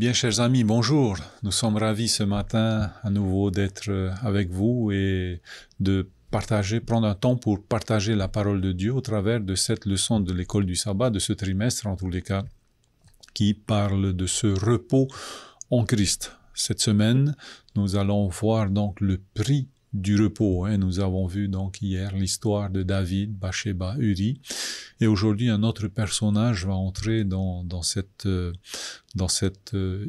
bien, chers amis, bonjour. Nous sommes ravis ce matin à nouveau d'être avec vous et de prendre un temps pour partager la parole de Dieu au travers de cette leçon de l'école du sabbat, de ce trimestre en tous les cas, qui parle de ce repos en Christ. Cette semaine, nous allons voir donc le prix du repos. Nous avons vu donc hier l'histoire de David, Bathsheba, Uri. Et aujourd'hui, un autre personnage va entrer dans cette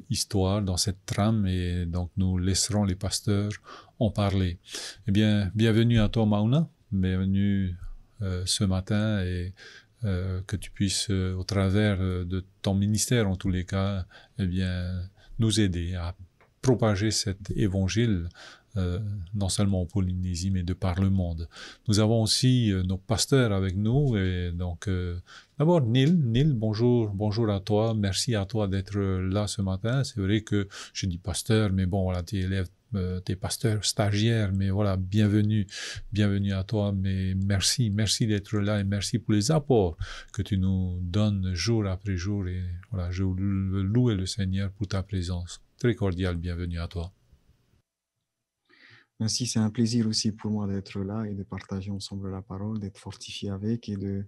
histoire, dans cette trame, et donc nous laisserons les pasteurs en parler. Eh bien, bienvenue à toi, Mauna. Bienvenue ce matin et que tu puisses, au travers de ton ministère, en tous les cas, eh bien, nous aider à propager cet évangile non seulement en Polynésie, mais de par le monde. Nous avons aussi nos pasteurs avec nous, et donc d'abord Neil, bonjour à toi, merci à toi d'être là ce matin. C'est vrai que je dis pasteur, mais bon, voilà, tu es élève, t'es pasteur stagiaire, mais voilà, bienvenue à toi, mais merci d'être là et merci pour les apports que tu nous donnes jour après jour, et voilà, je veux louer le Seigneur pour ta présence. Très cordial, bienvenue à toi. Merci, c'est un plaisir aussi pour moi d'être là et de partager ensemble la parole, d'être fortifié avec et de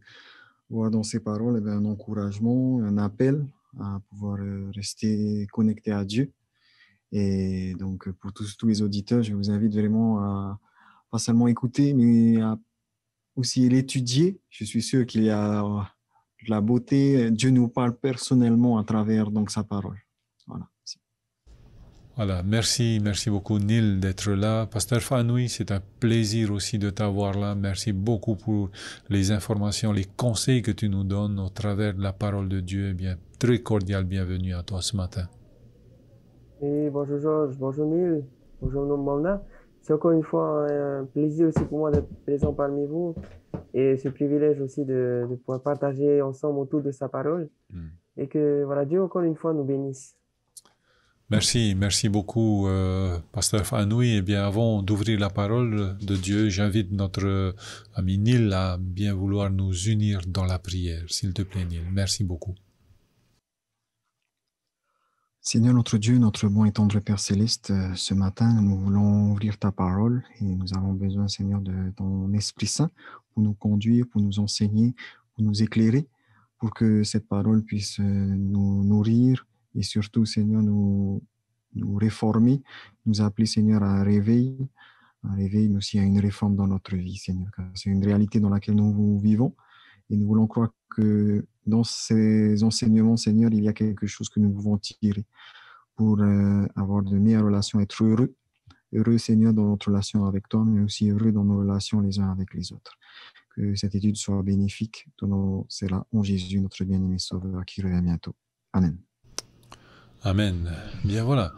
voir dans ces paroles un encouragement, un appel à pouvoir rester connecté à Dieu. Et donc, pour tous les auditeurs, je vous invite vraiment à pas seulement écouter, mais à aussi l'étudier. Je suis sûr qu'il y a de la beauté. Dieu nous parle personnellement à travers donc sa parole. Voilà. Voilà, merci beaucoup Neil d'être là. Pasteur Fanoui, c'est un plaisir aussi de t'avoir là. Merci beaucoup pour les informations, les conseils que tu nous donnes au travers de la parole de Dieu. Eh bien, très cordial bienvenue à toi ce matin. Et bonjour Georges, bonjour Neil, bonjour Mona. C'est encore une fois un plaisir aussi pour moi d'être présent parmi vous et ce privilège aussi de pouvoir partager ensemble autour de sa parole et que voilà, Dieu encore une fois nous bénisse. Merci beaucoup, Pasteur Fanoui. Eh bien, avant d'ouvrir la parole de Dieu, j'invite notre ami Neil à bien vouloir nous unir dans la prière. S'il te plaît, Neil. Merci beaucoup. Seigneur notre Dieu, notre bon et tendre Père Céleste, ce matin, nous voulons ouvrir ta parole et nous avons besoin, Seigneur, de ton Esprit Saint pour nous conduire, pour nous enseigner, pour nous éclairer, pour que cette parole puisse nous nourrir et surtout, Seigneur, nous réformer, nous appeler, Seigneur, à un réveil, mais aussi à une réforme dans notre vie, Seigneur, car c'est une réalité dans laquelle nous vivons et nous voulons croire que dans ces enseignements, Seigneur, il y a quelque chose que nous pouvons tirer pour avoir de meilleures relations, être heureux, Seigneur, dans notre relation avec toi, mais aussi heureux dans nos relations les uns avec les autres. Que cette étude soit bénéfique. C'est là en Jésus, notre bien-aimé Sauveur, qui revient bientôt. Amen. Amen. Bien voilà,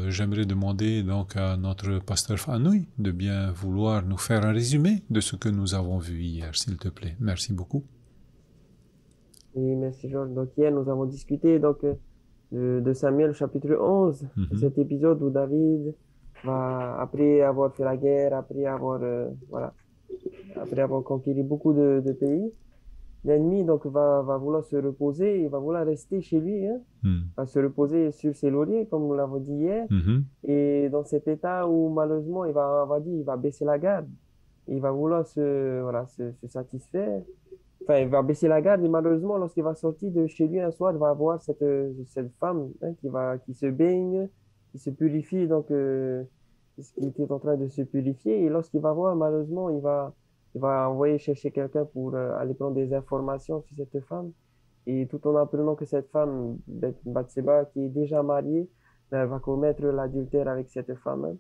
j'aimerais demander donc à notre pasteur Fanoui de bien vouloir nous faire un résumé de ce que nous avons vu hier, s'il te plaît. Merci beaucoup. Oui, merci Georges. Donc hier, nous avons discuté donc, de Samuel chapitre 11, cet épisode où David va, après avoir fait la guerre, après avoir conquis beaucoup de pays, l'ennemi donc va vouloir se reposer, il va vouloir rester chez lui, va se reposer sur ses lauriers, comme nous l'avons dit hier, et dans cet état où malheureusement il va baisser la garde, il va vouloir se satisfaire, enfin il va baisser la garde et malheureusement lorsqu'il va sortir de chez lui un soir, il va voir cette femme qui se baigne, qui se purifie donc qui était en train de se purifier et lorsqu'il va voir malheureusement il va envoyer chercher quelqu'un pour aller prendre des informations sur cette femme. Et tout en apprenant que cette femme, Bathsheba, qui est déjà mariée, va commettre l'adultère avec cette femme.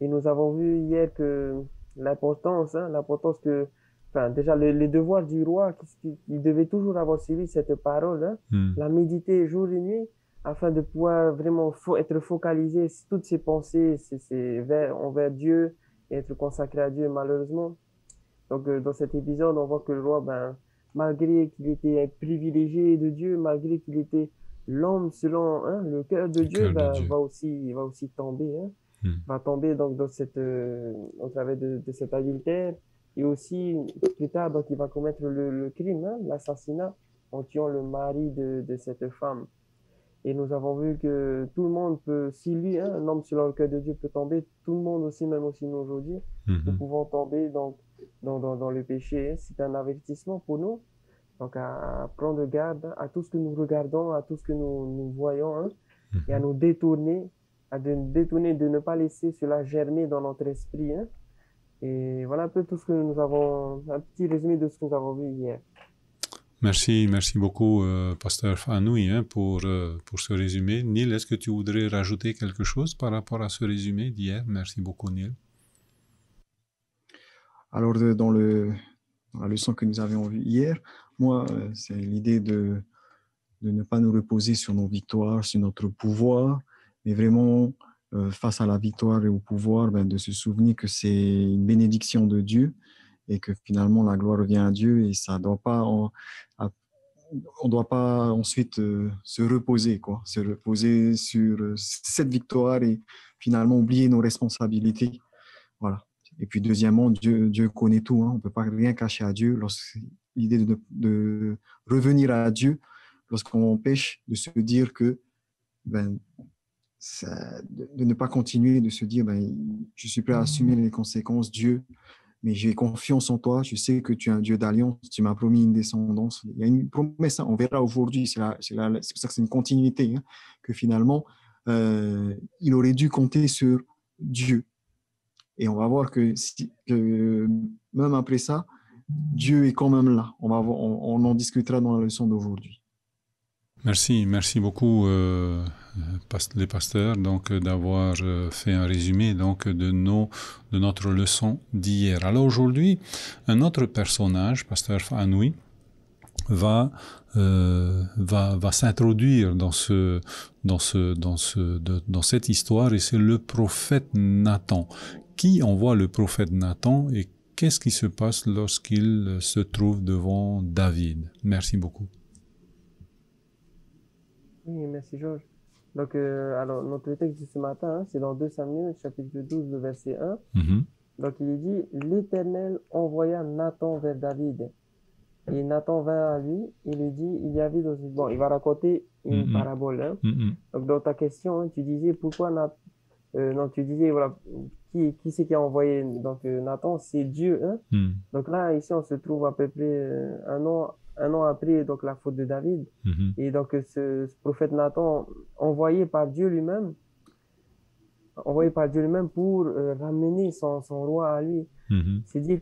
Et nous avons vu hier que l'importance que, enfin, déjà, les devoirs du roi, il devait toujours avoir suivi cette parole, la méditer jour et nuit, afin de pouvoir vraiment être focalisé sur toutes ses pensées envers Dieu et être consacré à Dieu, malheureusement. Donc, dans cet épisode, on voit que le roi, malgré qu'il était privilégié de Dieu, malgré qu'il était l'homme selon le cœur de Dieu, va aussi tomber, va tomber donc au travers de cet adultère. Et aussi, plus tard, donc, il va commettre le crime, l'assassinat, en tuant le mari de cette femme. Et nous avons vu que tout le monde peut, si lui, hein, un homme selon le cœur de Dieu peut tomber, tout le monde aussi, même aussi nous aujourd'hui, nous pouvons tomber dans le péché. Hein. C'est un avertissement pour nous. Donc, à prendre garde à tout ce que nous regardons, à tout ce que nous voyons, hein, et à nous détourner, de ne pas laisser cela germer dans notre esprit. Hein. Et voilà un peu tout ce que nous avons, un petit résumé de ce que nous avons vu hier. Merci beaucoup, Pasteur Fanoui, hein, pour ce résumé. Neil, est-ce que tu voudrais rajouter quelque chose par rapport à ce résumé d'hier? Merci beaucoup, Neil. Alors, dans la leçon que nous avions vue hier, moi, c'est l'idée de ne pas nous reposer sur nos victoires, sur notre pouvoir, mais vraiment, face à la victoire et au pouvoir, de se souvenir que c'est une bénédiction de Dieu et que finalement, la gloire revient à Dieu et ça doit pas... on ne doit pas ensuite se reposer sur cette victoire et finalement oublier nos responsabilités. Voilà. Et puis deuxièmement, Dieu connaît tout. Hein. On ne peut pas rien cacher à Dieu. L'idée de revenir à Dieu lorsqu'on pêche, de se dire que de ne pas continuer, de se dire je suis prêt à assumer les conséquences, Dieu, mais j'ai confiance en toi, je sais que tu es un Dieu d'alliance, tu m'as promis une descendance. Il y a une promesse, hein, on verra aujourd'hui, c'est pour ça que c'est une continuité, hein, que finalement, il aurait dû compter sur Dieu. Et on va voir que même après ça, Dieu est quand même là. On en discutera dans la leçon d'aujourd'hui. Merci beaucoup les pasteurs donc d'avoir fait un résumé donc de notre leçon d'hier. Alors aujourd'hui, un autre personnage, Pasteur Fanoui, va s'introduire dans cette histoire et c'est le prophète Nathan. Qui envoie le prophète Nathan et qu'est-ce qui se passe lorsqu'il se trouve devant David? Merci beaucoup. Oui, merci Georges. Donc, alors, notre texte de ce matin, hein, c'est dans 2 Samuel, chapitre 12, le verset 1. Donc, il est dit, l'Éternel envoya Nathan vers David. Et Nathan vint à lui, il lui dit, il y avait dans une... Bon, il va raconter une parabole. Hein. Donc, dans ta question, hein, tu disais, pourquoi non, tu disais, voilà, qui c'est qui a envoyé donc, Nathan? C'est Dieu. Hein. Donc là, ici, on se trouve à peu près un an après donc, la faute de David. Et donc, ce prophète Nathan, envoyé par Dieu lui-même pour ramener son roi à lui. C'est dit,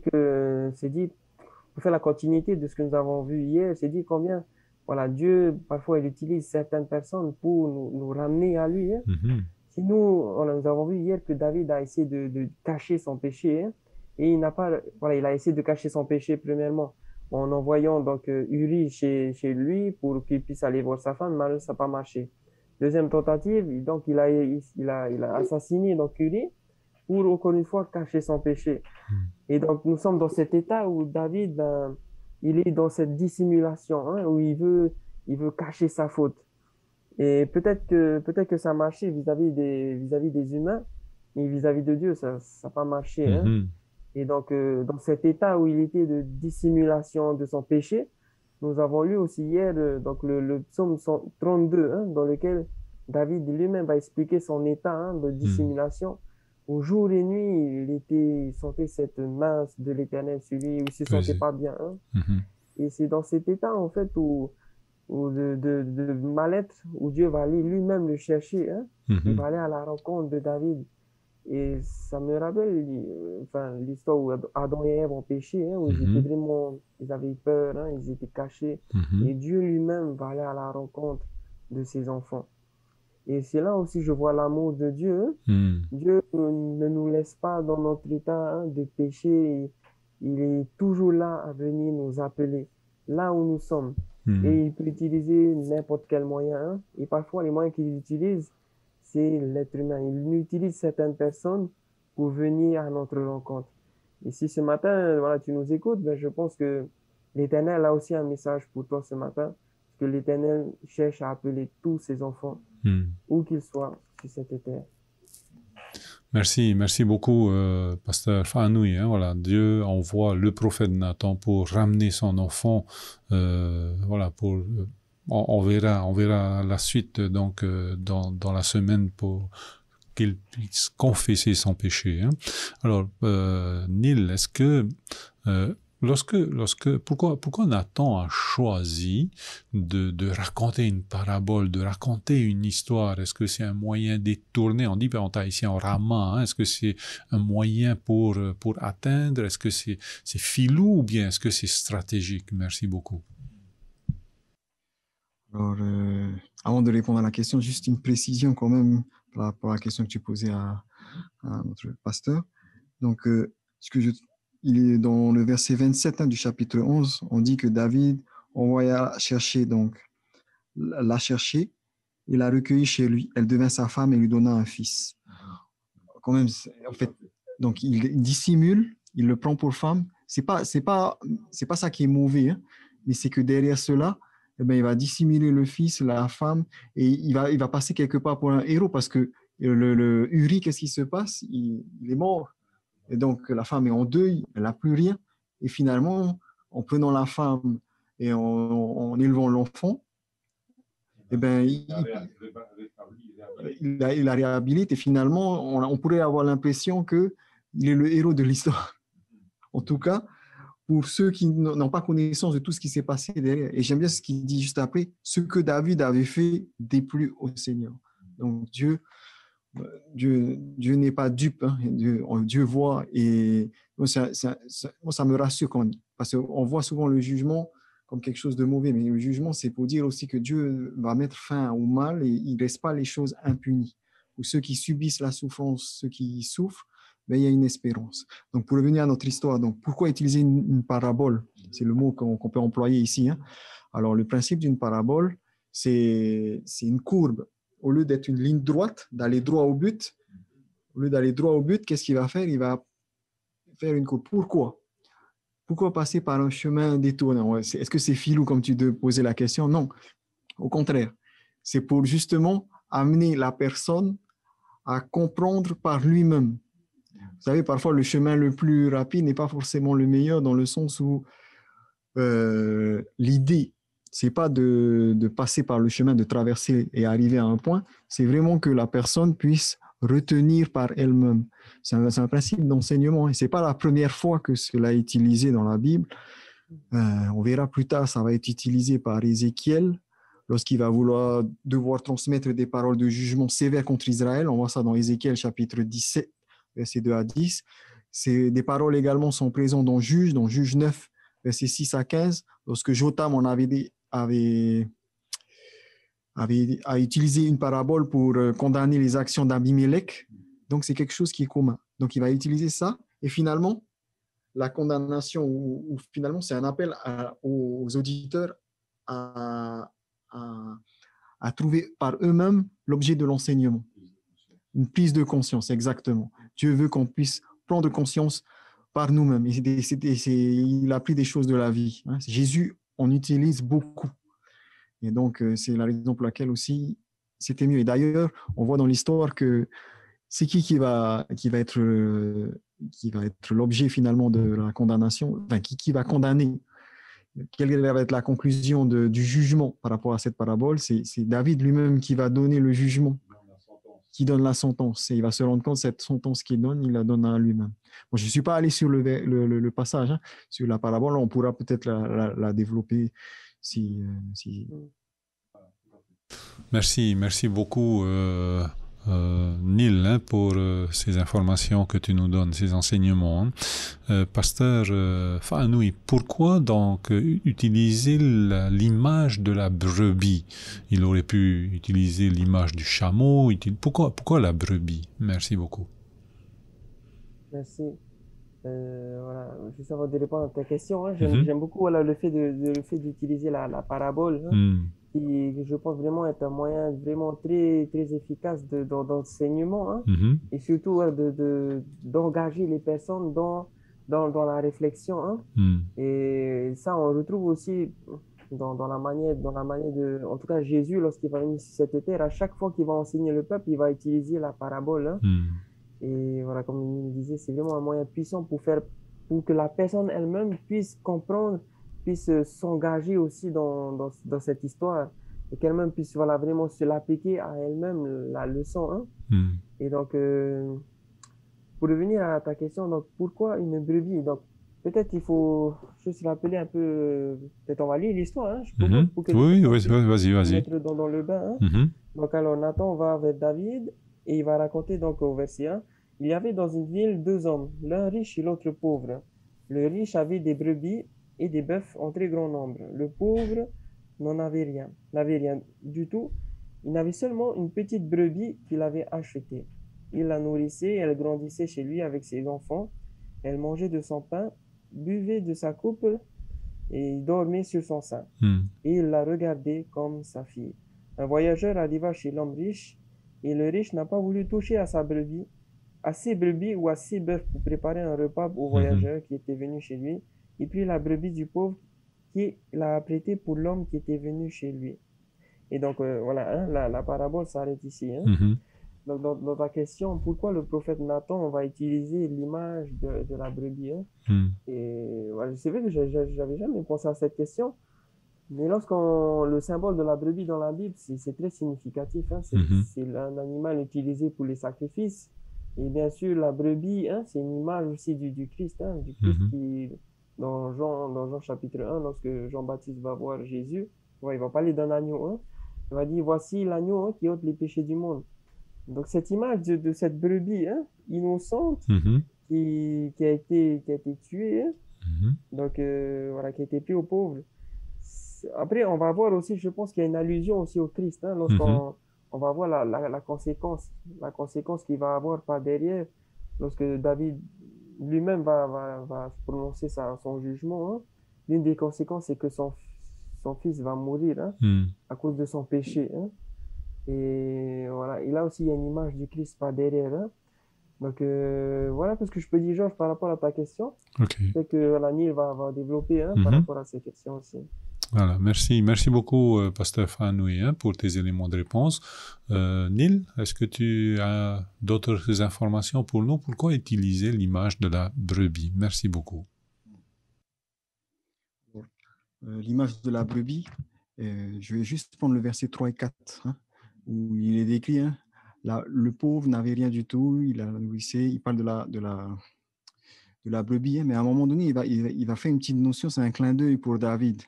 pour faire la continuité de ce que nous avons vu hier, c'est dit combien, voilà, Dieu, parfois, il utilise certaines personnes pour nous ramener à lui. Hein. Si nous avons vu hier que David a essayé de cacher son péché, hein, et il a essayé de cacher son péché premièrement en envoyant donc Uri chez lui pour qu'il puisse aller voir sa femme, mais ça n'a pas marché. Deuxième tentative, donc il a assassiné donc Uri pour encore une fois cacher son péché. Et donc nous sommes dans cet état où David, il est dans cette dissimulation, hein, où il veut cacher sa faute. Et peut-être que ça a marché vis-à-vis des humains, mais vis-à-vis de Dieu, ça n'a pas marché. Hein. Et donc, dans cet état où il était de dissimulation de son péché, nous avons lu aussi hier donc le psaume 32, hein, dans lequel David lui-même va expliquer son état, hein, de dissimulation. Au jour et nuit, il sentait cette main de l'Éternel sur lui, où il se sentait pas bien. Hein. Et c'est dans cet état, en fait, où de mal-être, où Dieu va aller lui-même le chercher. Hein. Il va aller à la rencontre de David. Et ça me rappelle l'histoire où Adam et Ève ont péché, hein, où ils avaient peur, hein, ils étaient cachés. Et Dieu lui-même va aller à la rencontre de ses enfants. Et c'est là aussi je vois l'amour de Dieu. Hein. Dieu ne nous laisse pas dans notre état, hein, de péché. Il est toujours là à venir nous appeler, là où nous sommes. Et il peut utiliser n'importe quel moyen. Hein. Et parfois, les moyens qu'il utilise, c'est l'être humain. Il utilise certaines personnes pour venir à notre rencontre. Et si ce matin, voilà, tu nous écoutes, je pense que l'Éternel a aussi un message pour toi ce matin, que l'Éternel cherche à appeler tous ses enfants, où qu'ils soient sur cette terre. Merci beaucoup, Pasteur Fanoui. Hein, voilà, Dieu envoie le prophète Nathan pour ramener son enfant, pour on verra la suite donc dans la semaine pour qu'il puisse confesser son péché. Hein. Alors, Neil, est-ce que pourquoi Nathan a choisi de raconter une parabole, de raconter une histoire? Est-ce que c'est un moyen détourné? On dit on t'a ici en rama. Hein? Est-ce que c'est un moyen pour atteindre? Est-ce que c'est filou ou bien est-ce que c'est stratégique? Merci beaucoup. Alors, avant de répondre à la question, juste une précision quand même par rapport à la question que tu posais à notre pasteur. Donc, il est dans le verset 27 du chapitre 11, on dit que David envoya chercher, donc, la chercher, il l'a recueillie chez lui, elle devint sa femme et lui donna un fils. Quand même, en fait, donc il dissimule, il le prend pour femme. C'est pas ça qui est mauvais, hein, mais c'est que derrière cela, eh ben, il va dissimuler le fils, la femme, et il va passer quelque part pour un héros parce que le Uri, qu'est-ce qui se passe? Il est mort. Et donc, la femme est en deuil, elle n'a plus rien. Et finalement, en prenant la femme et en élevant l'enfant, eh ben, il la réhabilite et finalement, on pourrait avoir l'impression qu'il est le héros de l'histoire. En tout cas, pour ceux qui n'ont pas connaissance de tout ce qui s'est passé derrière. Et j'aime bien ce qu'il dit juste après, ce que David avait fait déplut au Seigneur. Donc Dieu n'est pas dupe, hein. Dieu voit. Et moi, ça me rassure parce qu'on voit souvent le jugement comme quelque chose de mauvais, mais le jugement, c'est pour dire aussi que Dieu va mettre fin au mal et il ne laisse pas les choses impunies. Pour ceux qui subissent la souffrance, ceux qui souffrent, ben, il y a une espérance. Donc, pour revenir à notre histoire, donc, pourquoi utiliser une parabole? C'est le mot qu'on peut employer ici. Hein. Alors, le principe d'une parabole, c'est une courbe. Au lieu d'être une ligne droite, d'aller droit au but, qu'est-ce qu'il va faire? Il va faire une courbe. Pourquoi passer par un chemin détourné? Est-ce que c'est filou comme tu te posais la question? Non, au contraire. C'est pour justement amener la personne à comprendre par lui-même. Vous savez, parfois, le chemin le plus rapide n'est pas forcément le meilleur dans le sens où l'idée, c'est pas de passer par le chemin, de traverser et arriver à un point, c'est vraiment que la personne puisse retenir par elle-même. C'est un principe d'enseignement et c'est pas la première fois que cela est utilisé dans la Bible. On verra plus tard, ça va être utilisé par Ézéchiel lorsqu'il va devoir transmettre des paroles de jugement sévères contre Israël. On voit ça dans Ézéchiel chapitre 17, versets 2 à 10. Des paroles également sont présentes dans Juge 9, versets 6 à 15, lorsque Jotam a utilisé une parabole pour condamner les actions d'Abimélec. Donc, c'est quelque chose qui est commun. Donc, il va utiliser ça. Et finalement, la condamnation, ou finalement, c'est un appel aux auditeurs à trouver par eux-mêmes l'objet de l'enseignement. Une prise de conscience, exactement. Dieu veut qu'on puisse prendre conscience par nous-mêmes. Il a pris des choses de la vie. Hein. Jésus en utilise beaucoup. Et donc, c'est la raison pour laquelle aussi, c'était mieux. Et d'ailleurs, on voit dans l'histoire que c'est qui va être l'objet finalement de la condamnation, enfin, qui va condamner. Quelle va être la conclusion du jugement par rapport à cette parabole? C'est David lui-même qui va donner le jugement, qui donne la sentence. Et il va se rendre compte que cette sentence qu'il donne, il la donne à lui-même. Bon, je ne suis pas allé sur le passage, hein, sur la parabole. On pourra peut-être la développer si... Merci beaucoup, Neil, hein, pour ces informations que tu nous donnes, ces enseignements. Pasteur Fahanoui, pourquoi donc utiliser l'image de la brebis? Il aurait pu utiliser l'image du chameau. Pourquoi la brebis? Merci beaucoup. Merci. Voilà, juste avant de répondre à ta question, hein, j'aime beaucoup voilà, le fait d'utiliser la parabole, hein, qui, je pense, vraiment est un moyen vraiment très, très efficace d'enseignement, hein, et surtout d'engager les personnes dans la réflexion. Hein, et ça, on retrouve aussi dans la manière de... En tout cas, Jésus, lorsqu'il va venir sur cette terre, à chaque fois qu'il va enseigner le peuple, il va utiliser la parabole. Hein, et voilà, comme il disait, c'est vraiment un moyen puissant pour que la personne elle-même puisse comprendre puisse s'engager aussi dans cette histoire et qu'elle-même puisse voilà, vraiment se l'appliquer à elle-même, la leçon. Hein. Et donc, pour revenir à ta question, donc pourquoi une brebis? Donc, peut-être il faut juste rappeler un peu, peut-être on va lire l'histoire, hein, je propose, pour que oui, vas-y. mettre dans le bain. Hein. Donc, alors, Nathan va vers David et il va raconter donc au verset 1, il y avait dans une ville deux hommes, l'un riche et l'autre pauvre. Le riche avait des brebis et des bœufs en très grand nombre. Le pauvre n'avait rien du tout. Il n'avait seulement une petite brebis qu'il avait achetée. Il la nourrissait et elle grandissait chez lui avec ses enfants. Elle mangeait de son pain, buvait de sa coupe et dormait sur son sein. Et il la regardait comme sa fille. Un voyageur arriva chez l'homme riche et le riche n'a pas voulu toucher à ses brebis ou à ses bœufs pour préparer un repas au voyageur qui était venu chez lui. Et puis la brebis du pauvre qui l'a apprêtée pour l'homme qui était venu chez lui. Et donc voilà, hein, la parabole s'arrête ici. Hein. Donc dans ta question, pourquoi le prophète Nathan va utiliser l'image de la brebis? Hein. Et voilà, c'est vrai que j'avais jamais pensé à cette question. Mais le symbole de la brebis dans la Bible, c'est très significatif. Hein. C'est un animal utilisé pour les sacrifices. Et bien sûr, la brebis, hein, c'est une image aussi du Christ, hein, du Christ qui, dans Jean chapitre 1, lorsque Jean-Baptiste va voir Jésus, ouais, il va parler d'un agneau. Hein. Il va dire, voici l'agneau, hein, qui ôte les péchés du monde. Donc cette image de cette brebis, hein, innocente, qui a été tuée, hein, donc voilà, qui a été pris aux pauvres. Après, on va voir aussi, je pense qu'il y a une allusion aussi au Christ, hein, lorsqu'on on va voir la conséquence qu'il va avoir par derrière, lorsque David lui-même va prononcer son jugement. Hein. L'une des conséquences, c'est que son fils va mourir, hein, à cause de son péché. Hein. Et voilà, et là aussi, il y a une image du Christ par derrière. Hein. Donc voilà tout ce que je peux dire, Georges, par rapport à ta question. C'est que voilà, Neil va développer, hein, par rapport à ces questions aussi. Voilà, merci beaucoup, Pasteur Fanoui, hein, pour tes éléments de réponse. Neil, est-ce que tu as d'autres informations pour nous? Pourquoi utiliser l'image de la brebis? Merci beaucoup. L'image de la brebis, je vais juste prendre le verset 3 et 4, hein, où il est décrit, hein, le pauvre n'avait rien du tout, il la nourrissait, il parle de la brebis, hein, mais à un moment donné, il va faire une petite notion, c'est un clin d'œil pour David.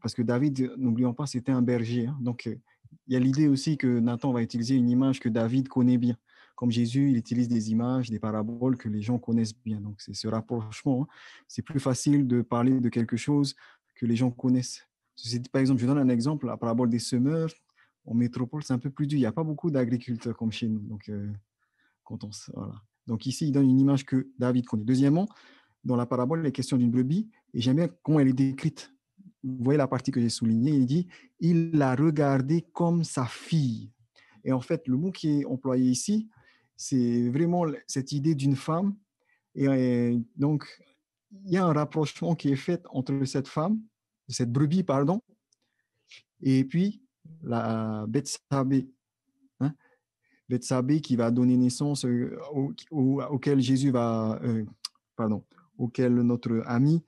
Parce que David, n'oublions pas, c'était un berger. Hein, donc, il y a l'idée aussi que Nathan va utiliser une image que David connaît bien. Comme Jésus, il utilise des images, des paraboles que les gens connaissent bien. Donc, c'est ce rapprochement. Hein. C'est plus facile de parler de quelque chose que les gens connaissent. Par exemple, je donne un exemple, la parabole des semeurs. En métropole, c'est un peu plus dur. Il n'y a pas beaucoup d'agriculteurs comme chez nous. Donc, voilà. Donc, ici, il donne une image que David connaît. Deuxièmement, dans la parabole, il est question d'une brebis. Et j'aime bien comment elle est décrite. Vous voyez la partie que j'ai soulignée, il dit « il l'a regardée comme sa fille ». Et en fait, le mot qui est employé ici, c'est vraiment cette idée d'une femme. Et donc, il y a un rapprochement qui est fait entre cette brebis, pardon, et puis la Bethsabée. Hein, Bethsabée qui va donner naissance auquel Jésus va, auquel notre ami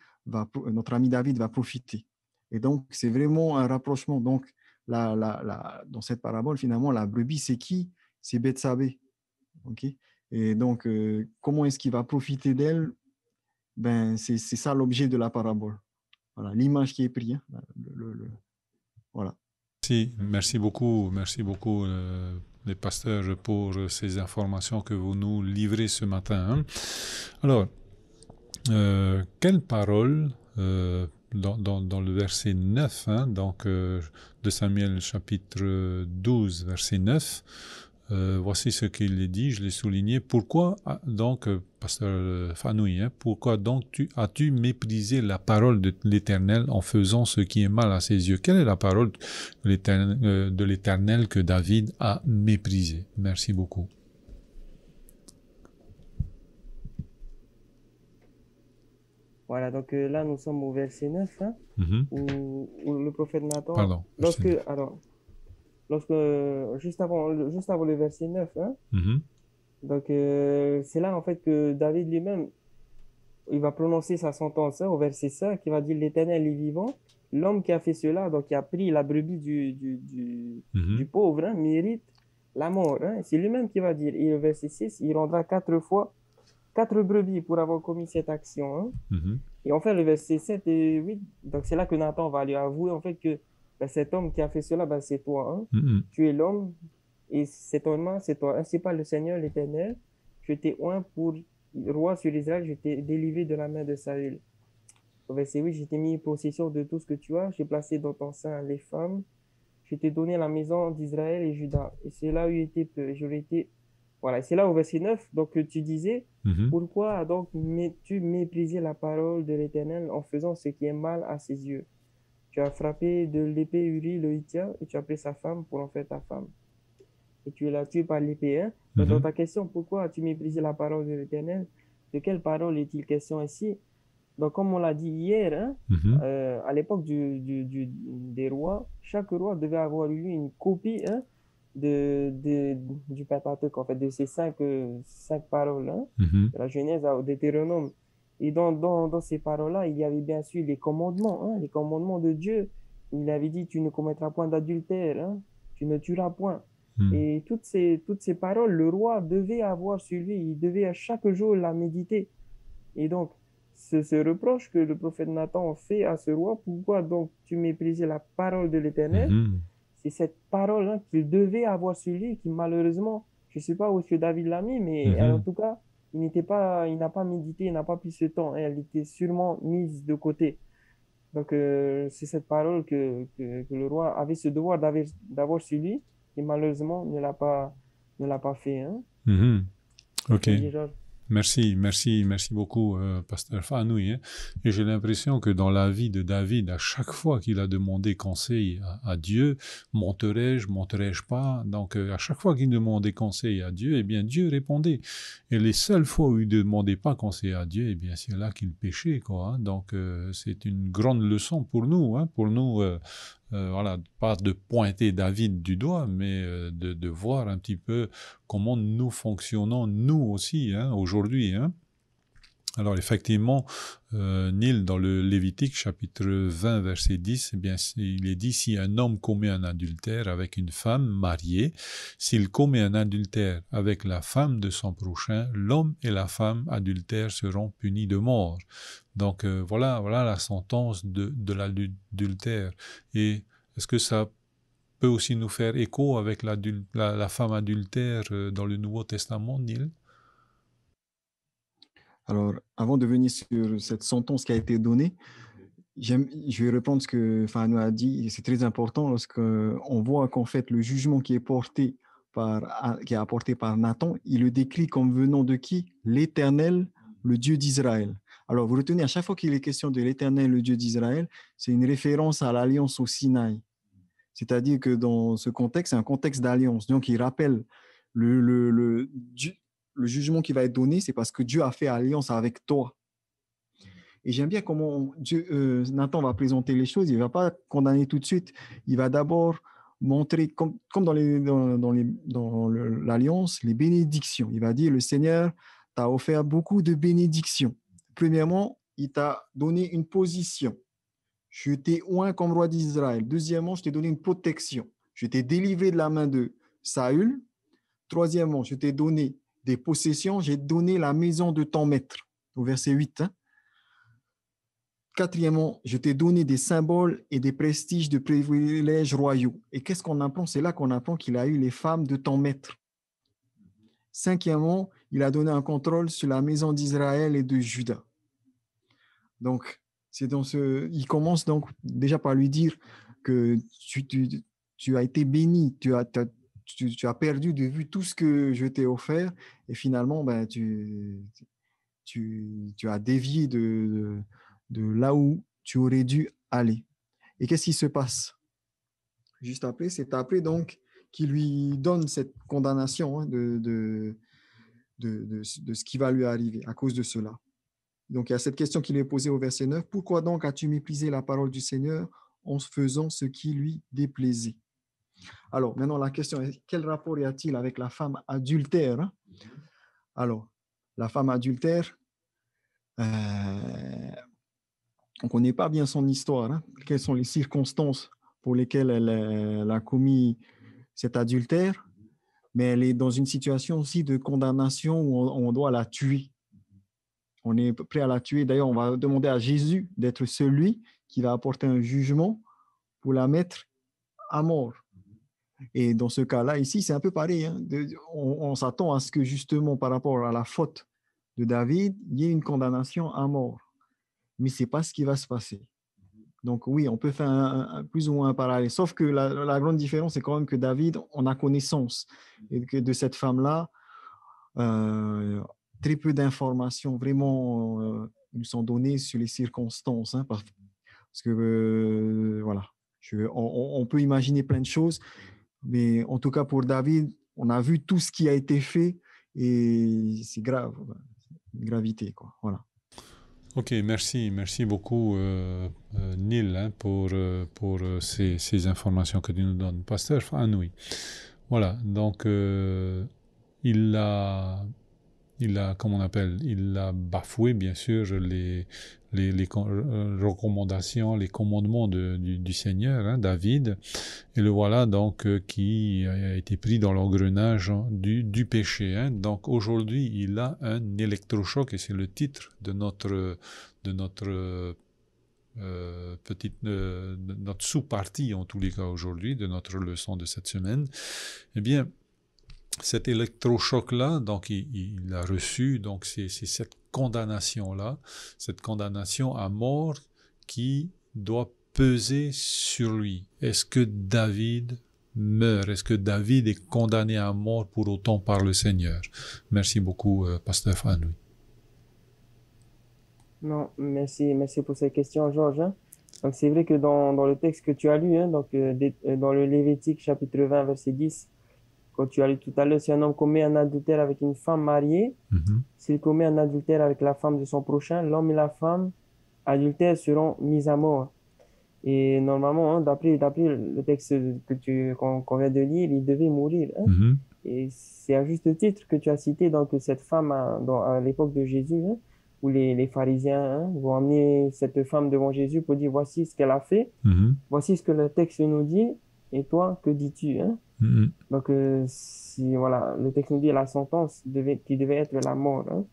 David va profiter. Et donc, c'est vraiment un rapprochement. Donc, dans cette parabole, finalement, la brebis, c'est qui? C'est Bethsabée. Okay? Et donc, comment est-ce qu'il va profiter d'elle? Ben, c'est ça l'objet de la parabole. Voilà, l'image qui est prise. Hein, voilà. Merci beaucoup, les pasteurs, pour ces informations que vous nous livrez ce matin. Hein. Alors, quelle parole dans le verset 9, hein, donc, de Samuel chapitre 12, verset 9, voici ce qu'il est dit, je l'ai souligné. Pourquoi donc, pasteur Fanoui, hein, pourquoi donc as-tu méprisé la parole de l'Éternel en faisant ce qui est mal à ses yeux? Quelle est la parole de l'Éternel que David a méprisée? Merci beaucoup. Voilà, donc là, nous sommes au verset 9, hein, où le prophète Nathan... Pardon. Juste avant le verset 9, hein, donc c'est là, en fait, que David lui-même il va prononcer sa sentence au verset 5, il va dire l'Éternel est vivant. L'homme qui a fait cela, donc qui a pris la brebis du pauvre, mérite la mort. C'est lui-même qui va dire. Et au verset 6, il rendra 4 brebis pour avoir commis cette action. Et en fait, le verset 7 et 8, donc c'est là que Nathan va lui avouer en fait que cet homme qui a fait cela, c'est toi. Tu es l'homme et cet homme-là, c'est toi. C'est pas le Seigneur, l'Éternel. Je t'ai oint pour roi sur Israël, je t'ai délivré de la main de Saül. Au verset 8, je t'ai mis possession de tout ce que tu as. J'ai placé dans ton sein les femmes. Je t'ai donné la maison d'Israël et Juda. Et c'est là où il était peu. J'aurais été... Voilà, c'est là au verset 9, donc tu disais, pourquoi donc tu méprisé la parole de l'Éternel en faisant ce qui est mal à ses yeux? Tu as frappé de l'épée Uri le Hittien et tu as pris sa femme pour en faire ta femme. Et tu l'as tué par l'épée. Dans ta question, pourquoi as-tu méprisé la parole de l'Éternel? De quelle parole est-il question ici? Donc, comme on l'a dit hier, à l'époque des rois, chaque roi devait avoir lu une copie du Pentateuque, en fait, de ces cinq paroles, de la Genèse au Deutéronome. Et dans ces paroles-là, il y avait bien sûr les commandements de Dieu. Il avait dit, tu ne commettras point d'adultère, tu ne tueras point. Et toutes ces paroles, le roi devait avoir sur lui, il devait à chaque jour la méditer. Et donc, ce reproche que le prophète Nathan fait à ce roi, pourquoi donc tu méprisais la parole de l'Éternel? C'est cette parole qu'il devait avoir sur lui, qui malheureusement, je ne sais pas où est-ce que David l'a mis, mais en tout cas, il n'a pas médité, il n'a pas pris ce temps, elle était sûrement mise de côté. Donc, c'est cette parole que le roi avait ce devoir d'avoir sur lui, et malheureusement ne l'a pas fait. Ok. Merci beaucoup, Pasteur Fanoui. Et j'ai l'impression que dans la vie de David, à chaque fois qu'il a demandé conseil à Dieu, monterai-je pas? Donc, à chaque fois qu'il demandait conseil à Dieu, eh bien, Dieu répondait. Et les seules fois où il ne demandait pas conseil à Dieu, eh bien, c'est là qu'il péchait, quoi. Donc, c'est une grande leçon pour nous, voilà, pas de pointer David du doigt, mais de voir un petit peu comment nous fonctionnons, nous aussi, aujourd'hui. Alors effectivement, Neil, dans le Lévitique, chapitre 20, verset 10, eh bien, il est dit, si un homme commet un adultère avec une femme mariée, s'il commet un adultère avec la femme de son prochain, l'homme et la femme adultères seront punis de mort. Donc voilà la sentence de l'adultère. Et est-ce que ça peut aussi nous faire écho avec la femme adultère dans le Nouveau Testament, Neil? Alors, avant de venir sur cette sentence qui a été donnée, je vais reprendre ce que Fano a dit. C'est très important lorsqu'on voit qu'en fait, le jugement qui est apporté par Nathan, il le décrit comme venant de qui? L'Éternel, le Dieu d'Israël. Alors, vous retenez, à chaque fois qu'il est question de l'Éternel, le Dieu d'Israël, c'est une référence à l'alliance au Sinaï. C'est-à-dire que dans ce contexte, c'est un contexte d'alliance. Donc, il rappelle le jugement qui va être donné, c'est parce que Dieu a fait alliance avec toi. Et j'aime bien comment Nathan va présenter les choses. Il ne va pas condamner tout de suite. Il va d'abord montrer, comme dans l'alliance, les bénédictions. Il va dire, le Seigneur t'a offert beaucoup de bénédictions. Premièrement, il t'a donné une position. Je t'ai oint comme roi d'Israël. Deuxièmement, je t'ai donné une protection. Je t'ai délivré de la main de Saül. Troisièmement, je t'ai donné des possessions. J'ai donné la maison de ton maître. Au verset 8. Quatrièmement, je t'ai donné des symboles et des prestiges de privilèges royaux. Et qu'est-ce qu'on apprend? C'est là qu'on apprend qu'il a eu les femmes de ton maître. Cinquièmement, il a donné un contrôle sur la maison d'Israël et de Juda. Donc, il commence donc déjà par lui dire que tu as été béni, tu as perdu de vue tout ce que je t'ai offert et finalement, tu as dévié de là où tu aurais dû aller. Et qu'est-ce qui se passe? Juste après, c'est après donc qu'il lui donne cette condamnation de ce qui va lui arriver à cause de cela. Donc, il y a cette question qui lui est posée au verset 9. Pourquoi donc as-tu méprisé la parole du Seigneur en faisant ce qui lui déplaisait? Alors, maintenant, la question est, quel rapport y a-t-il avec la femme adultère? Alors, la femme adultère, On ne connaît pas bien son histoire, hein. Quelles sont les circonstances pour lesquelles elle a commis cet adultère, mais elle est dans une situation aussi de condamnation où on doit la tuer. On est prêt à la tuer. D'ailleurs, on va demander à Jésus d'être celui qui va apporter un jugement pour la mettre à mort. Et dans ce cas-là, ici, c'est un peu pareil, hein. On s'attend à ce que justement, par rapport à la faute de David, il y ait une condamnation à mort. Mais ce n'est pas ce qui va se passer. Donc oui, on peut faire plus ou moins un parallèle. Sauf que la grande différence, c'est quand même que David, on a connaissance et que de cette femme-là, très peu d'informations vraiment nous sont données sur les circonstances. Hein, parce que voilà, on peut imaginer plein de choses, mais en tout cas pour David, on a vu tout ce qui a été fait et c'est grave, une gravité, quoi. Voilà. Ok, merci beaucoup Neil, hein, pour ces informations que tu nous donnes. Pasteur Fanoui, voilà, donc il a, comment on appelle, il a bafoué bien sûr les recommandations, les commandements du Seigneur, hein, David, et le voilà donc qui a été pris dans l'engrenage du péché, hein. Donc aujourd'hui il a un électrochoc, et c'est le titre de notre notre sous-partie en tous les cas aujourd'hui, de notre leçon de cette semaine. Eh bien, cet électrochoc-là, donc il a reçu, donc c'est cette condamnation-là, cette condamnation à mort qui doit peser sur lui. Est-ce que David meurt? Est-ce que David est condamné à mort pour autant par le Seigneur? Merci beaucoup, Pasteur Fanoui. Non, merci pour cette question, Georges, hein. Donc c'est vrai que dans le texte que tu as lu, hein, donc dans le Lévitique chapitre 20 verset 10, quand tu as lu tout à l'heure, si un homme commet un adultère avec une femme mariée, s'il commet un adultère avec la femme de son prochain, l'homme et la femme adultères seront mis à mort. Et normalement, hein, d'après le texte qu'on vient de lire, il devait mourir, hein. Et c'est à juste titre que tu as cité donc cette femme à l'époque de Jésus, hein, où les pharisiens, hein, vont amener cette femme devant Jésus pour dire voici ce qu'elle a fait, voici ce que le texte nous dit, et toi, que dis-tu, hein? Donc, voilà, le texte nous dit la sentence qui devait être la mort, hein.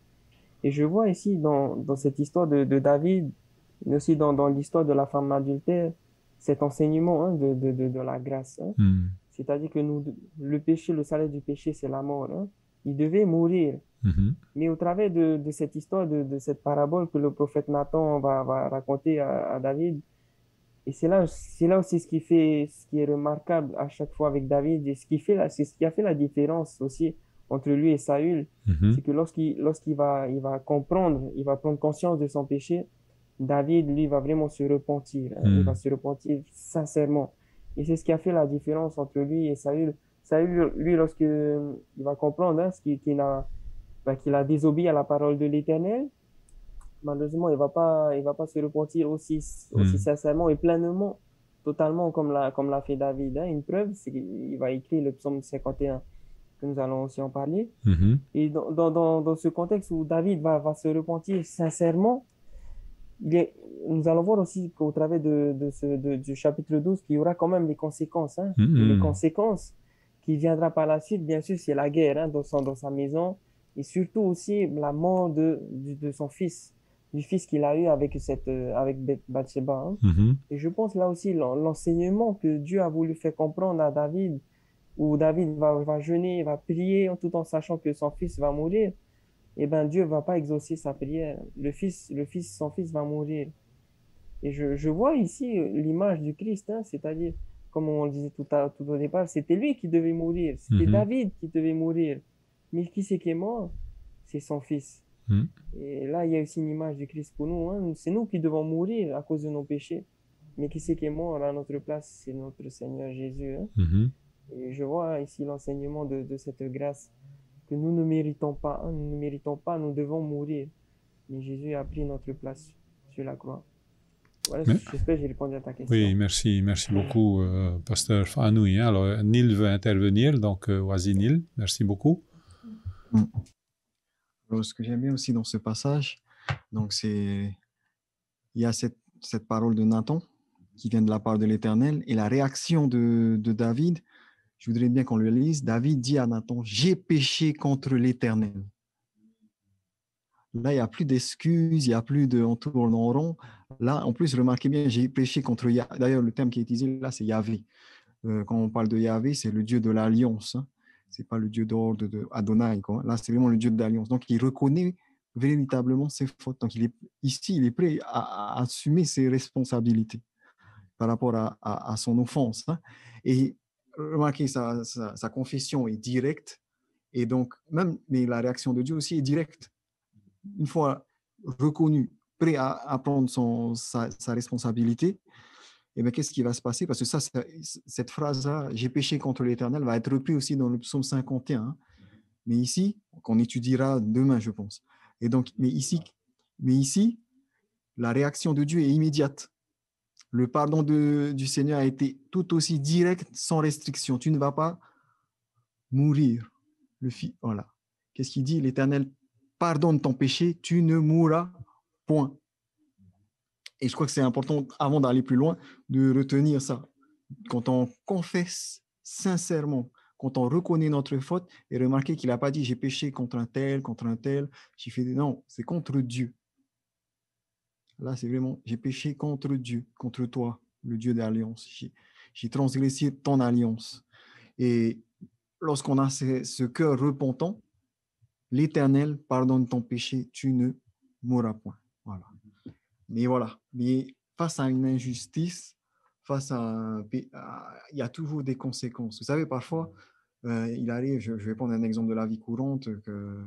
Et je vois ici dans cette histoire de David, mais aussi dans l'histoire de la femme adultère, cet enseignement, hein, de la grâce, hein. C'est-à-dire que le péché, le salaire du péché, c'est la mort, hein. Il devait mourir. Mais au travers de cette histoire, de cette parabole que le prophète Nathan va raconter à David, et c'est là aussi ce qui est remarquable à chaque fois avec David, et c'est ce qui a fait la différence aussi entre lui et Saül, c'est que lorsqu'il va comprendre, il va prendre conscience de son péché, David, lui, va vraiment se repentir, hein. Il va se repentir sincèrement. Et c'est ce qui a fait la différence entre lui et Saül. Saül, lui, lorsqu'il va comprendre, hein, qu'il a désobéi à la parole de l'Éternel, malheureusement, il va pas se repentir aussi sincèrement et pleinement, totalement comme l'a fait David, hein. Une preuve, c'est qu'il va écrire le psaume 51, que nous allons aussi en parler. Et dans ce contexte où David va se repentir sincèrement, nous allons voir aussi qu'au travers du chapitre 12 qu'il y aura quand même des conséquences, hein. Les conséquences qui viendra par la suite, bien sûr, c'est la guerre, hein, dans sa maison, et surtout aussi la mort de son fils, du fils qu'il a eu avec Bathsheba, hein. Et je pense là aussi l'enseignement que Dieu a voulu faire comprendre à David, où David va jeûner, va prier tout en sachant que son fils va mourir. Eh ben Dieu va pas exaucer sa prière. Son fils va mourir. Et je vois ici l'image du Christ, hein, c'est-à-dire, comme on le disait tout au départ, c'était lui qui devait mourir, c'était David qui devait mourir. Mais qui c'est qui est mort? C'est son fils. Et là, il y a aussi une image du Christ pour nous, hein. C'est nous qui devons mourir à cause de nos péchés. Mais qui c'est qui est mort à notre place? C'est notre Seigneur Jésus, hein. Et je vois ici l'enseignement de cette grâce que nous ne méritons pas, hein. Nous ne méritons pas, nous devons mourir. Mais Jésus a pris notre place sur la croix. Voilà, j'espère que j'ai répondu à ta question. Oui, merci beaucoup, Pasteur Fanoui. Alors, Neil veut intervenir, donc vas-y Neil, merci beaucoup. Alors, ce que j'aime bien aussi dans ce passage, Donc, il y a cette parole de Nathan qui vient de la part de l'Éternel et la réaction de David. Je voudrais bien qu'on le lise. David dit à Nathan, j'ai péché contre l'Éternel. Là, il n'y a plus d'excuses, il n'y a plus de on tourne en rond. Là, en plus, remarquez bien, j'ai péché contre Yahvé. D'ailleurs, le terme qui est utilisé là, c'est Yahvé. Quand on parle de Yahvé, c'est le Dieu de l'alliance. Hein. Ce n'est pas le Dieu d'ordre de Adonai. Quoi. Là, c'est vraiment le Dieu de l'alliance. Donc, il reconnaît véritablement ses fautes. Donc, ici, il est prêt à assumer ses responsabilités par rapport à son offense. Hein. Et remarquez, sa confession est directe. Et donc, mais la réaction de Dieu aussi est directe. Une fois reconnu, prêt à prendre sa responsabilité, et bien, qu'est-ce qui va se passer? Parce que cette phrase-là, j'ai péché contre l'Éternel, va être reprise aussi dans le psaume 51. Hein. Mais ici, qu'on étudiera demain, je pense. Et donc, mais ici, la réaction de Dieu est immédiate. Le pardon du Seigneur a été tout aussi direct, sans restriction. Tu ne vas pas mourir. Voilà. Qu'est-ce qu'il dit? L'Éternel pardonne ton péché, tu ne mourras point. Et je crois que c'est important, avant d'aller plus loin, de retenir ça. Quand on confesse sincèrement, quand on reconnaît notre faute, et remarquez qu'il n'a pas dit j'ai péché contre un tel, j'ai fait non, c'est contre Dieu. Là, c'est vraiment j'ai péché contre Dieu, contre toi, le Dieu d'alliance. J'ai transgressé ton alliance. Et lorsqu'on a ce cœur repentant, l'Éternel pardonne ton péché, tu ne mourras point. Voilà. Mais voilà, mais face à une injustice, il y a toujours des conséquences. Vous savez, parfois, il arrive, je vais prendre un exemple de la vie courante, que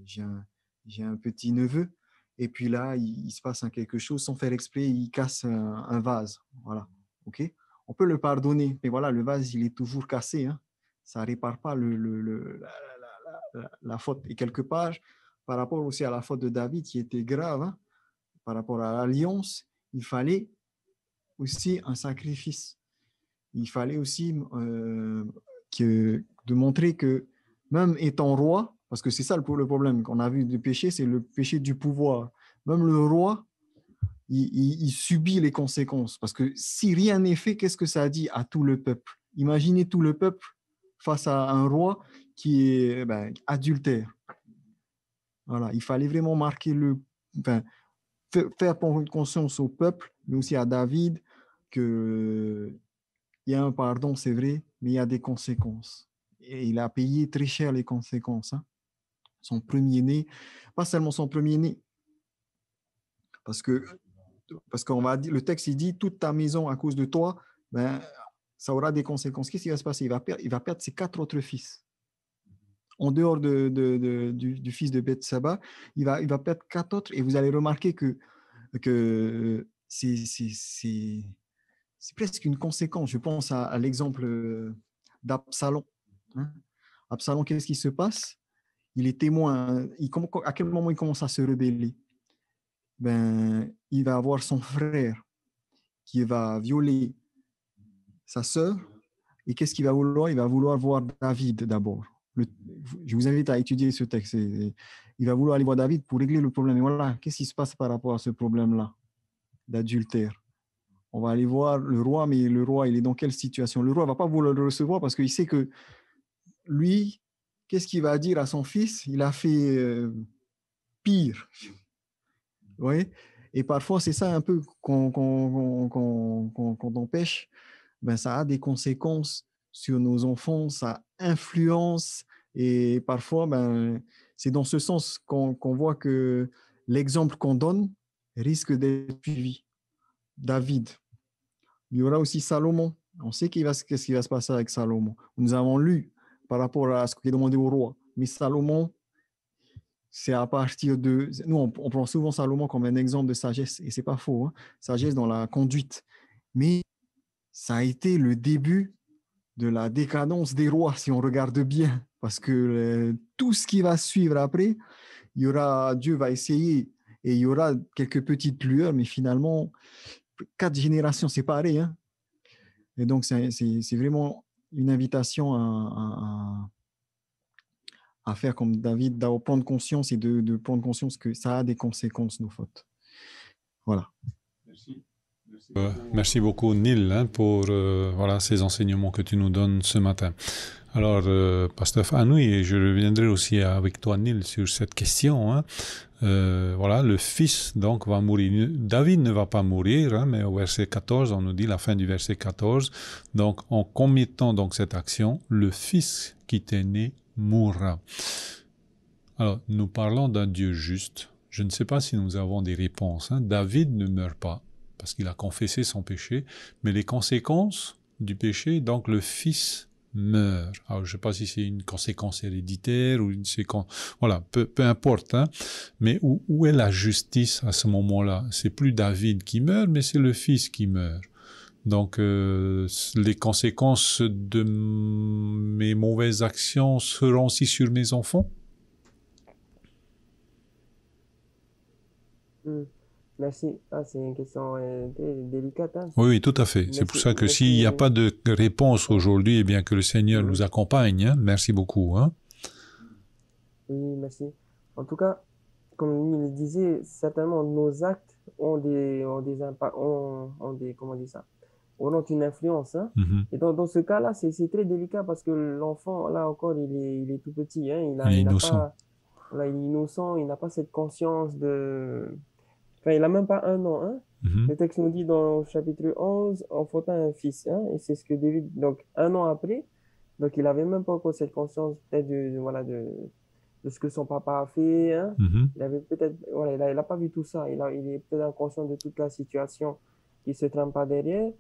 j'ai un petit neveu, et puis là, il se passe quelque chose, sans faire exprès, il casse un vase. Voilà, ok? On peut le pardonner, mais voilà, le vase, il est toujours cassé, hein. Ça ne répare pas la faute. Et quelque part, par rapport aussi à la faute de David, qui était grave, hein, par rapport à l'alliance, il fallait aussi un sacrifice. Il fallait aussi de montrer que même étant roi, parce que c'est ça le problème qu'on a vu du péché, c'est le péché du pouvoir. Même le roi, il subit les conséquences. Parce que si rien n'est fait, qu'est-ce que ça dit à tout le peuple? Imaginez tout le peuple face à un roi qui est adultère. Voilà, il fallait vraiment marquer faire prendre conscience au peuple, mais aussi à David, qu'il y a un pardon, c'est vrai, mais il y a des conséquences. Et il a payé très cher les conséquences. Hein. Son premier-né, pas seulement son premier-né, parce qu'on va dire, le texte il dit toute ta maison à cause de toi, ça aura des conséquences. Qu'est-ce qui va se passer? Il va perdre ses 4 autres fils. En dehors du fils de Bethsaba, il va perdre 4 autres, et vous allez remarquer que c'est presque une conséquence. Je pense à l'exemple d'Absalom. Hein. Absalom, qu'est-ce qui se passe? Il est témoin. À quel moment il commence à se rebeller? Il va avoir son frère qui va violer sa sœur. Et qu'est-ce qu'il va vouloir? Il va vouloir voir David d'abord. Je vous invite à étudier ce texte. Il va vouloir aller voir David pour régler le problème. Et voilà, qu'est-ce qui se passe par rapport à ce problème-là d'adultère? On va aller voir le roi, mais le roi, il est dans quelle situation? Le roi ne va pas vouloir le recevoir parce qu'il sait que lui, qu'est-ce qu'il va dire à son fils? Il a fait pire. Oui. Et parfois, c'est ça un peu qu'on empêche. Ça a des conséquences sur nos enfants, ça influence. Et parfois, c'est dans ce sens qu'on voit que l'exemple qu'on donne risque d'être suivi. David. Il y aura aussi Salomon. On sait qu'est-ce qui va se passer avec Salomon. Nous avons lu par rapport à ce qui est demandé au roi. Mais Salomon, c'est à partir de... Nous, on prend souvent Salomon comme un exemple de sagesse, et ce n'est pas faux, hein, sagesse dans la conduite. Mais ça a été le début de la décadence des rois, si on regarde bien, parce que tout ce qui va suivre après, Dieu va essayer, et il y aura quelques petites lueurs, mais finalement, 4 générations séparées. Hein. Et donc, c'est vraiment une invitation à faire comme David, d'en prendre conscience et de prendre conscience que ça a des conséquences, nos fautes. Voilà. Merci beaucoup, Neil, hein, pour voilà, ces enseignements que tu nous donnes ce matin. Alors, Pasteur Fanoui, et je reviendrai aussi avec toi, Neil, sur cette question. Hein. Voilà, le fils donc va mourir. David ne va pas mourir, hein, mais au verset 14, on nous dit la fin du verset 14. Donc, en commettant donc cette action, le fils qui t'est né mourra. Alors, nous parlons d'un Dieu juste. Je ne sais pas si nous avons des réponses. Hein. David ne meurt pas parce qu'il a confessé son péché, mais les conséquences du péché, donc le fils meurt. Alors, je ne sais pas si c'est une conséquence héréditaire ou une séquence... Voilà, peu importe. Hein. Mais où est la justice à ce moment-là? C'est plus David qui meurt, mais c'est le fils qui meurt. Donc, les conséquences de mes mauvaises actions seront aussi sur mes enfants? Merci. Ah, c'est une question délicate. Hein. Oui, tout à fait. C'est pour ça que s'il n'y a pas de réponse aujourd'hui, eh bien que le Seigneur nous accompagne. Hein. Merci beaucoup. Hein. Oui, merci. En tout cas, comme il disait, certainement nos actes ont des impacts, comment dire ça, ont une influence. Hein. Mm-hmm. Et dans ce cas-là, c'est très délicat parce que l'enfant, là encore, il est tout petit. Hein. Il est innocent. Il est innocent, il n'a pas cette conscience Enfin, il n'a même pas 1 an. Hein. Mm-hmm. Le texte nous dit dans le chapitre 11, enfanta un fils. Hein, et c'est ce que David, donc 1 an après, donc il n'avait même pas encore cette conscience peut-être de ce que son papa a fait. Hein. Mm-hmm. Il avait peut-être, voilà, il a pas vu tout ça. Il est peut-être inconscient de toute la situation qui se trame pas derrière.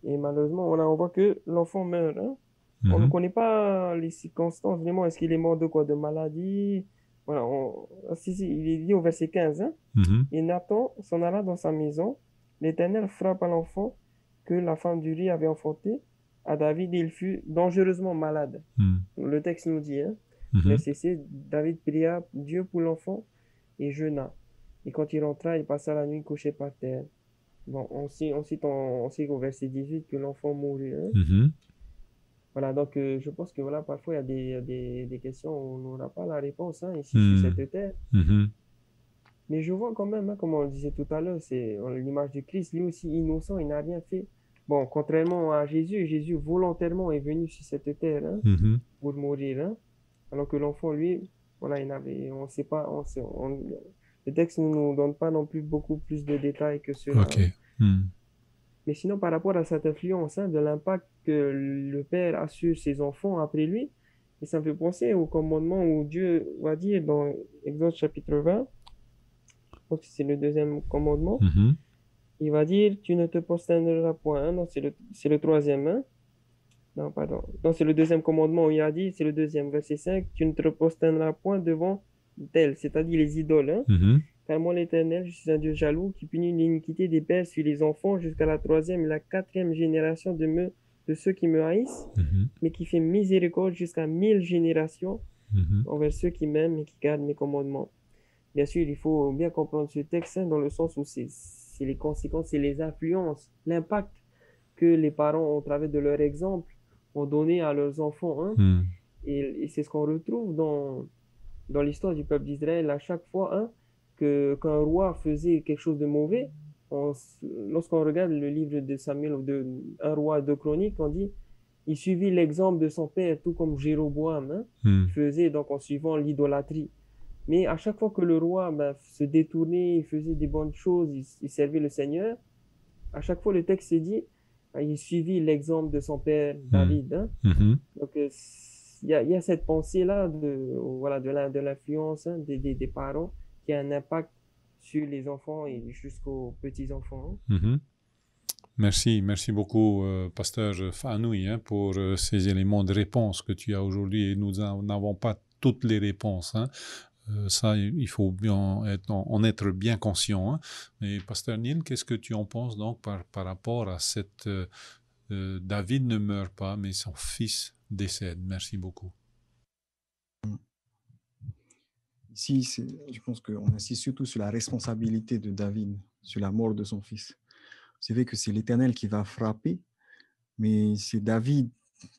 Et malheureusement, on voit que l'enfant meurt. Hein. Mm-hmm. On ne connaît pas les circonstances vraiment. Est-ce qu'il est mort de quoi? De maladie? Voilà, si, il est dit au verset 15. Hein. Mm-hmm. Et Nathan s'en alla dans sa maison. L'Éternel frappa l'enfant que la femme d'Uri avait enfanté à David et il fut dangereusement malade. Le texte nous dit. Hein. Mais cessé, David pria Dieu pour l'enfant et jeûna. Et quand il rentra, il passa la nuit couché par terre. Bon, on sait au verset 18 que l'enfant mourut. Hein. Voilà, donc je pense que voilà, parfois il y a des questions où on n'aura pas la réponse hein, ici sur cette terre. Mais je vois quand même, hein, comme on le disait tout à l'heure, c'est l'image du Christ, lui aussi innocent, il n'a rien fait. Bon, contrairement à Jésus, Jésus volontairement est venu sur cette terre hein, pour mourir. Hein, alors que l'enfant, lui, voilà, on sait pas, le texte ne nous donne pas non plus beaucoup plus de détails que cela. Okay. Mais sinon, par rapport à cette influence, hein, de l'impact que le Père a sur ses enfants après lui, et ça me fait penser au commandement où Dieu va dire dans Exode chapitre 20, je pense que c'est le 2e commandement, il va dire, tu ne te prosterneras point, hein, non, c'est le 3e, hein. Non, pardon, non, c'est le 2e commandement où il a dit, c'est le 2e, verset 5, tu ne te prosterneras point devant d'elles, c'est-à-dire les idoles, hein. Car moi, l'Éternel, je suis un Dieu jaloux qui punit l'iniquité des pères sur les enfants jusqu'à la 3e et la 4e génération de ceux qui me haïssent, mais qui fait miséricorde jusqu'à 1000 générations envers ceux qui m'aiment et qui gardent mes commandements. Bien sûr, il faut bien comprendre ce texte hein, dans le sens où c'est les conséquences, c'est les influences, l'impact que les parents, au travers de leur exemple, ont donné à leurs enfants. Hein. Et c'est ce qu'on retrouve dans l'histoire du peuple d'Israël à chaque fois. Hein, qu'un roi faisait quelque chose de mauvais, lorsqu'on regarde le livre de Samuel ou un roi 2 Chroniques, on dit il suivit l'exemple de son père, tout comme Jéroboam faisait donc en suivant l'idolâtrie. Mais à chaque fois que le roi se détournait, il faisait des bonnes choses, il servait le Seigneur, à chaque fois le texte dit il suivit l'exemple de son père David. Hein. Donc il y a cette pensée-là de l'influence hein, des parents qui a un impact sur les enfants et jusqu'aux petits-enfants. Merci beaucoup, Pasteur Fanoui, hein, pour ces éléments de réponse que tu as aujourd'hui. Et nous n'avons pas toutes les réponses. Hein. Ça, il faut bien en être bien conscient. Hein. Mais Pasteur Neil, qu'est-ce que tu en penses donc par rapport à cette... David ne meurt pas, mais son fils décède. Merci beaucoup. Ici, je pense qu'on insiste surtout sur la responsabilité de David, sur la mort de son fils. C'est vrai que c'est l'Éternel qui va frapper, mais c'est David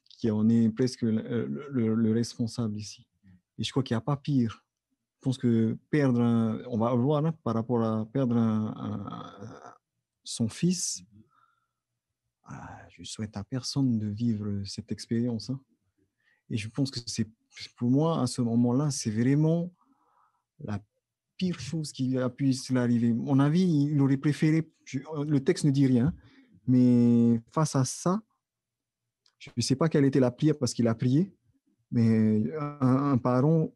qui en est presque le responsable ici. Et je crois qu'il n'y a pas pire. Je pense que on va le voir hein, par rapport à perdre son fils, je souhaite à personne de vivre cette expérience. Hein. Et je pense que pour moi, à ce moment-là, c'est vraiment la pire chose qui a pu arriver. À mon avis, il aurait préféré, le texte ne dit rien, mais face à ça, je ne sais pas quelle était la prière parce qu'il a prié, mais un parent,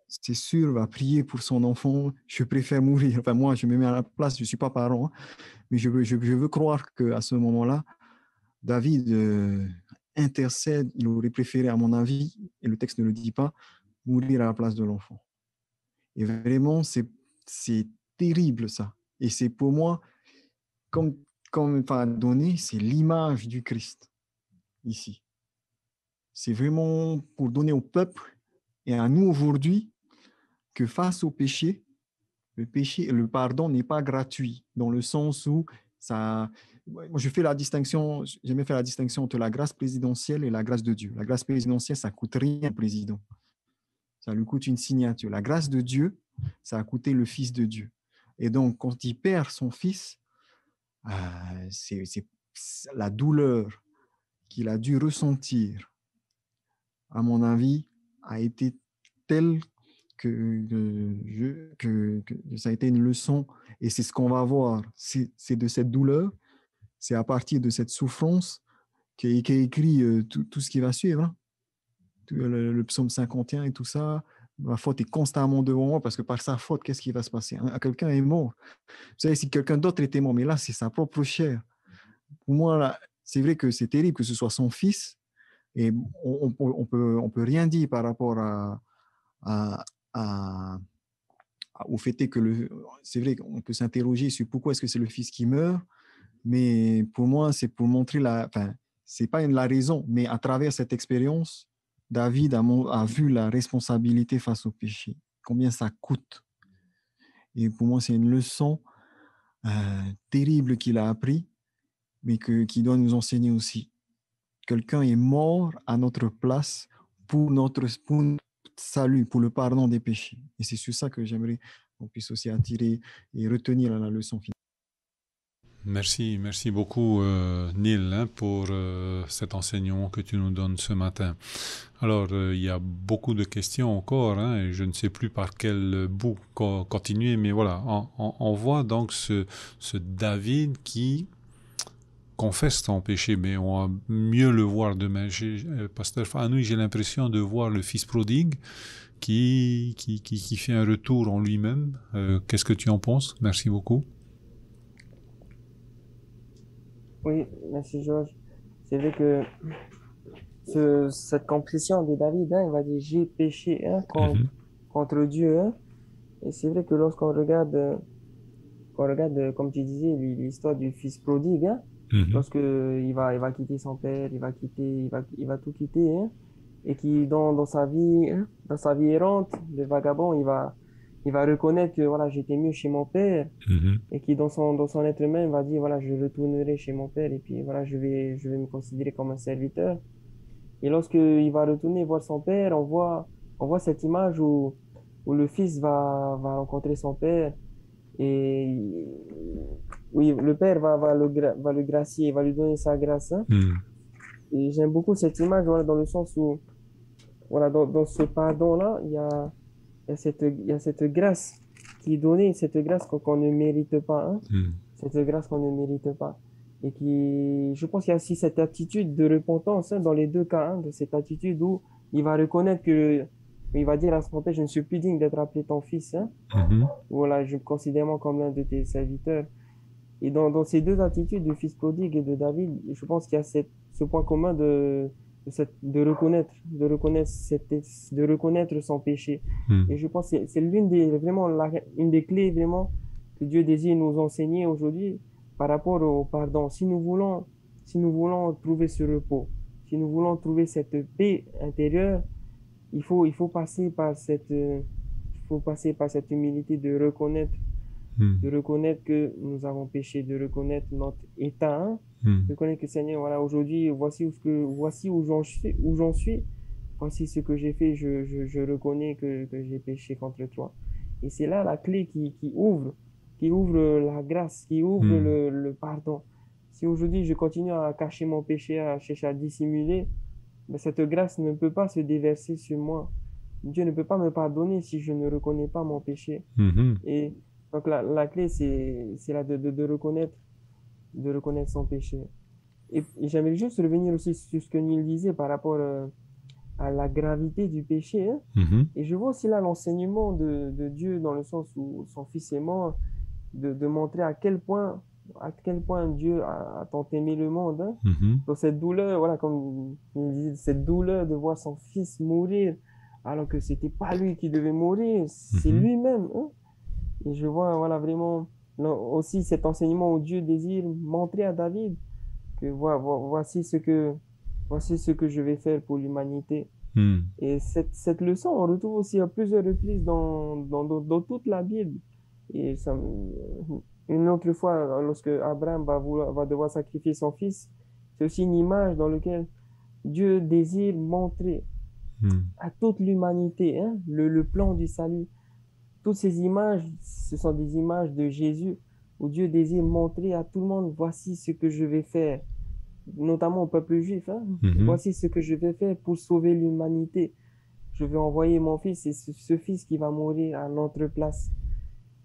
c'est sûr, va prier pour son enfant. Je préfère mourir. Enfin, moi, je me mets à la place, je ne suis pas parent, hein, mais je veux croire qu'à ce moment-là, David intercède. Il aurait préféré, à mon avis, et le texte ne le dit pas, mourir à la place de l'enfant. Et vraiment, c'est terrible ça. Et c'est pour moi, comme donné, c'est l'image du Christ ici. C'est vraiment pour donner au peuple et à nous aujourd'hui que face au péché, le pardon n'est pas gratuit, dans le sens où ça. Moi, je fais la distinction, j'aime faire la distinction entre la grâce présidentielle et la grâce de Dieu. La grâce présidentielle, ça coûte rien au président. Ça lui coûte une signature. La grâce de Dieu, ça a coûté le Fils de Dieu. Et donc, quand il perd son fils, c'est la douleur qu'il a dû ressentir, à mon avis, a été telle que ça a été une leçon. Et c'est ce qu'on va voir. C'est de cette douleur, c'est à partir de cette souffrance qu'est écrit tout ce qui va suivre. Hein. Le psaume 51 et tout ça. Ma faute est constamment devant moi parce que par sa faute, qu'est-ce qui va se passer? Quelqu'un est mort. Vous savez, si quelqu'un d'autre était mort, mais là, c'est sa propre chair. Pour moi, là, c'est vrai que c'est terrible que ce soit son fils et on peut rien dire par rapport au fait que c'est vrai qu'on peut s'interroger sur pourquoi est-ce que c'est le fils qui meurt, mais pour moi, c'est pour montrer c'est pas la raison, mais à travers cette expérience, David a vu la responsabilité face au péché, combien ça coûte. Et pour moi, c'est une leçon terrible qu'il a appris, mais qui doit nous enseigner aussi. Quelqu'un est mort à notre place pour notre salut, pour le pardon des péchés. Et c'est sur ça que j'aimerais qu'on puisse aussi attirer et retenir la leçon finale. Merci beaucoup Neil hein, pour cet enseignement que tu nous donnes ce matin. Alors il y a beaucoup de questions encore hein, et je ne sais plus par quel bout continuer, mais voilà, on voit donc ce David qui confesse son péché, mais on va mieux le voir demain. Pasteur Fanoui, j'ai l'impression de voir le fils prodigue qui fait un retour en lui-même. Qu'est-ce que tu en penses? Merci beaucoup. Oui, merci Georges. C'est vrai que cette confession de David, hein, il va dire j'ai péché hein, contre Dieu. Hein, et c'est vrai que lorsqu'on regarde, comme tu disais, l'histoire du fils prodigue, hein, lorsque il va quitter son père, il va tout quitter, hein, et qui dans sa vie, hein, dans sa vie errante de vagabond, il va reconnaître que voilà, j'étais mieux chez mon père, et qui dans son être même va dire voilà, je retournerai chez mon père et puis voilà, je vais me considérer comme un serviteur. Et lorsque il va retourner voir son père, on voit cette image où le fils va rencontrer son père et oui, le père va le gracier, va lui donner sa grâce. Hein. Et j'aime beaucoup cette image voilà, dans le sens où voilà, dans ce pardon-là, il y a cette grâce qui est donnée, cette grâce qu'on ne mérite pas. Hein. Cette grâce qu'on ne mérite pas. Et je pense qu'il y a aussi cette attitude de repentance hein, dans les deux cas, hein, de cette attitude où il va reconnaître il va dire à son père, je ne suis plus digne d'être appelé ton fils. Hein. Voilà, je me considère moi comme l'un de tes serviteurs. Et dans ces deux attitudes du fils prodigue et de David, je pense qu'il y a ce point commun de reconnaître son péché. Et je pense que c'est une des clés vraiment que Dieu désire nous enseigner aujourd'hui par rapport au pardon. Si nous voulons trouver ce repos, si nous voulons trouver cette paix intérieure, il faut passer par cette humilité de reconnaître que nous avons péché, de reconnaître notre état, hein, de reconnaître que Seigneur, voilà, aujourd'hui, voici où j'en suis, voici ce que j'ai fait, je reconnais que j'ai péché contre toi. Et c'est là la clé qui ouvre la grâce, qui ouvre le pardon. Si aujourd'hui je continue à cacher mon péché, à chercher à dissimuler, mais cette grâce ne peut pas se déverser sur moi. Dieu ne peut pas me pardonner si je ne reconnais pas mon péché. Et donc la clé, c'est là de reconnaître son péché. Et j'aimerais juste revenir aussi sur ce que Neil disait par rapport à la gravité du péché. Hein. Et je vois aussi là l'enseignement de Dieu dans le sens où son Fils est mort, de montrer à quel point Dieu a tant aimé le monde. Hein. Donc cette douleur, voilà, comme il dit, cette douleur de voir son Fils mourir, alors que c'était pas lui qui devait mourir, c'est lui-même. Hein. Et je vois, voilà, vraiment aussi cet enseignement où Dieu désire montrer à David que voici ce que je vais faire pour l'humanité. Et cette leçon, on retrouve aussi à plusieurs reprises dans toute la Bible. Et une autre fois, lorsque Abraham va devoir sacrifier son fils, c'est aussi une image dans laquelle Dieu désire montrer à toute l'humanité hein, le plan du salut. Toutes ces images, ce sont des images de Jésus, où Dieu désire montrer à tout le monde, voici ce que je vais faire, notamment au peuple juif. Hein. Voici ce que je vais faire pour sauver l'humanité. Je vais envoyer mon fils, et ce fils qui va mourir à notre place.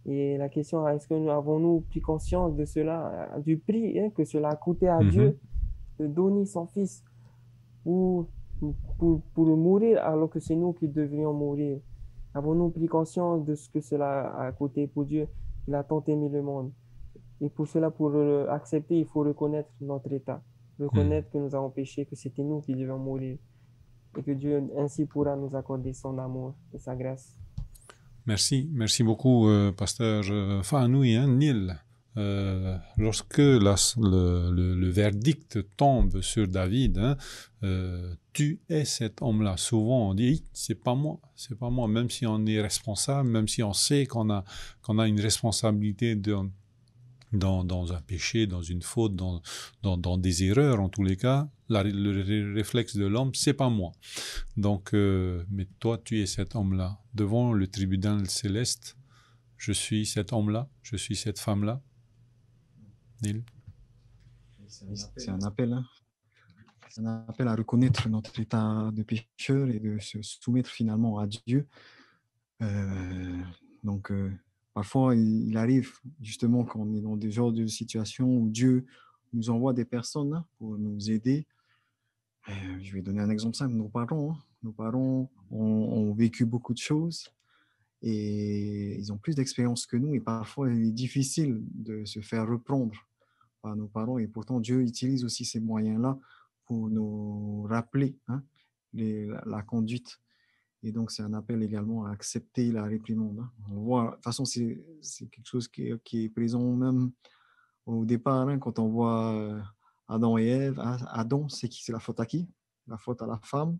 Et la question, est-ce que nous avons-nous pris conscience de cela, du prix hein, que cela a coûté à Dieu de donner son fils pour mourir alors que c'est nous qui devrions mourir? Avons-nous pris conscience de ce que cela a coûté pour Dieu? Il a tant aimé le monde. Et pour cela, pour accepter, il faut reconnaître notre état. Reconnaître que nous avons péché, que c'était nous qui devions mourir. Et que Dieu ainsi pourra nous accorder son amour et sa grâce. Merci beaucoup, pasteur Fanoui, hein, Neil. Lorsque le verdict tombe sur David, hein, tu es cet homme-là. Souvent, on dit, c'est pas moi, même si on est responsable, même si on sait qu'on a une responsabilité dans un péché, dans une faute, dans des erreurs, en tous les cas, le réflexe de l'homme, c'est pas moi. Donc, mais toi, tu es cet homme-là. Devant le tribunal céleste, je suis cet homme-là, je suis cette femme-là. Neil? C'est un appel, hein. C'est un appel à reconnaître notre état de pécheur et de se soumettre finalement à Dieu. Donc, parfois, il arrive justement quand on est dans des genres de situations où Dieu nous envoie des personnes hein, pour nous aider. Je vais donner un exemple simple. Nos parents ont vécu beaucoup de choses et ils ont plus d'expérience que nous. Et parfois, il est difficile de se faire reprendre par nos parents. Et pourtant, Dieu utilise aussi ces moyens-là pour nous rappeler hein, la conduite. Et donc, c'est un appel également à accepter la réprimande. Hein. On voit, de toute façon, c'est quelque chose qui est présent même au départ, hein, quand on voit Adam et Ève. Adam, c'est qui? C'est la faute à qui? La faute à la femme.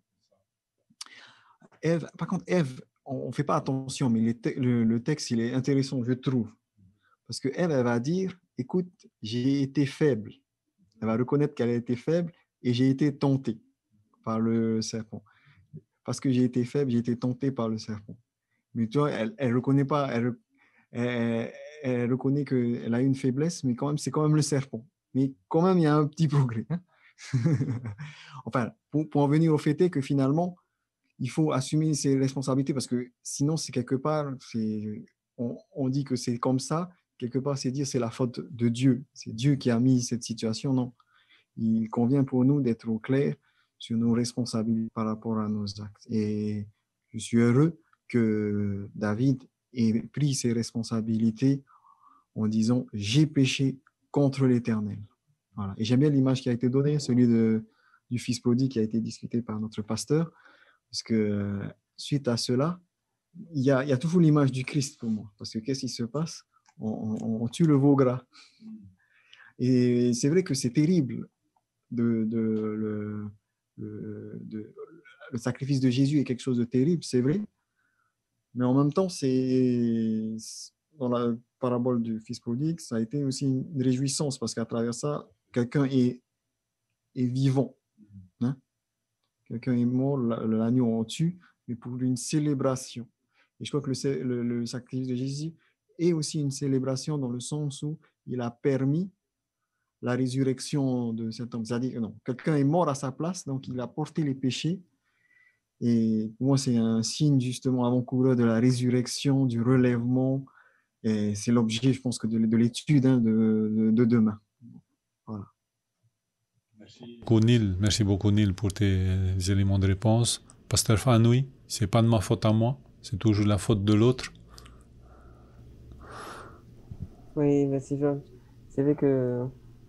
Ève, par contre, Ève, on ne fait pas attention, mais le texte, il est intéressant, je trouve. Parce que Ève, elle va dire, écoute, j'ai été faible. Elle va reconnaître qu'elle a été faible et j'ai été tentée par le serpent. Parce que j'ai été faible, j'ai été tentée par le serpent. Mais tu vois, elle reconnaît pas, elle reconnaît qu'elle a une faiblesse, mais quand même, c'est quand même le serpent. Mais quand même, il y a un petit progrès. Hein. Enfin, pour en venir au fait est que finalement, il faut assumer ses responsabilités parce que sinon, c'est quelque part, on dit que c'est comme ça, quelque part, c'est dire c'est la faute de Dieu. C'est Dieu qui a mis cette situation. Non. Il convient pour nous d'être au clair sur nos responsabilités par rapport à nos actes. Et je suis heureux que David ait pris ses responsabilités en disant « J'ai péché contre l'Éternel ». Voilà. Et j'aime bien l'image qui a été donnée, celui du fils prodigue qui a été discuté par notre pasteur, parce que suite à cela, il y a toujours l'image du Christ pour moi. Parce que qu'est-ce qui se passe? On tue le veau gras. Et c'est vrai que c'est terrible. Le sacrifice de Jésus est quelque chose de terrible, c'est vrai. Mais en même temps, dans la parabole du fils prodigue, ça a été aussi une réjouissance parce qu'à travers ça, quelqu'un est vivant. Hein? Quelqu'un est mort, l'agneau on tue, mais pour une célébration. Et je crois que le sacrifice de Jésus est aussi une célébration dans le sens où il a permis la résurrection de cet homme. C'est-à-dire, non, quelqu'un est mort à sa place, donc il a porté les péchés. Et pour moi, c'est un signe justement avant-coureur de la résurrection, du relèvement. Et c'est l'objet, je pense, que de l'étude de demain. Voilà. Merci beaucoup, Neil, pour tes éléments de réponse. Pasteur Fanoui, c'est pas de ma faute à moi, c'est toujours la faute de l'autre. Oui, merci John. C'est vrai que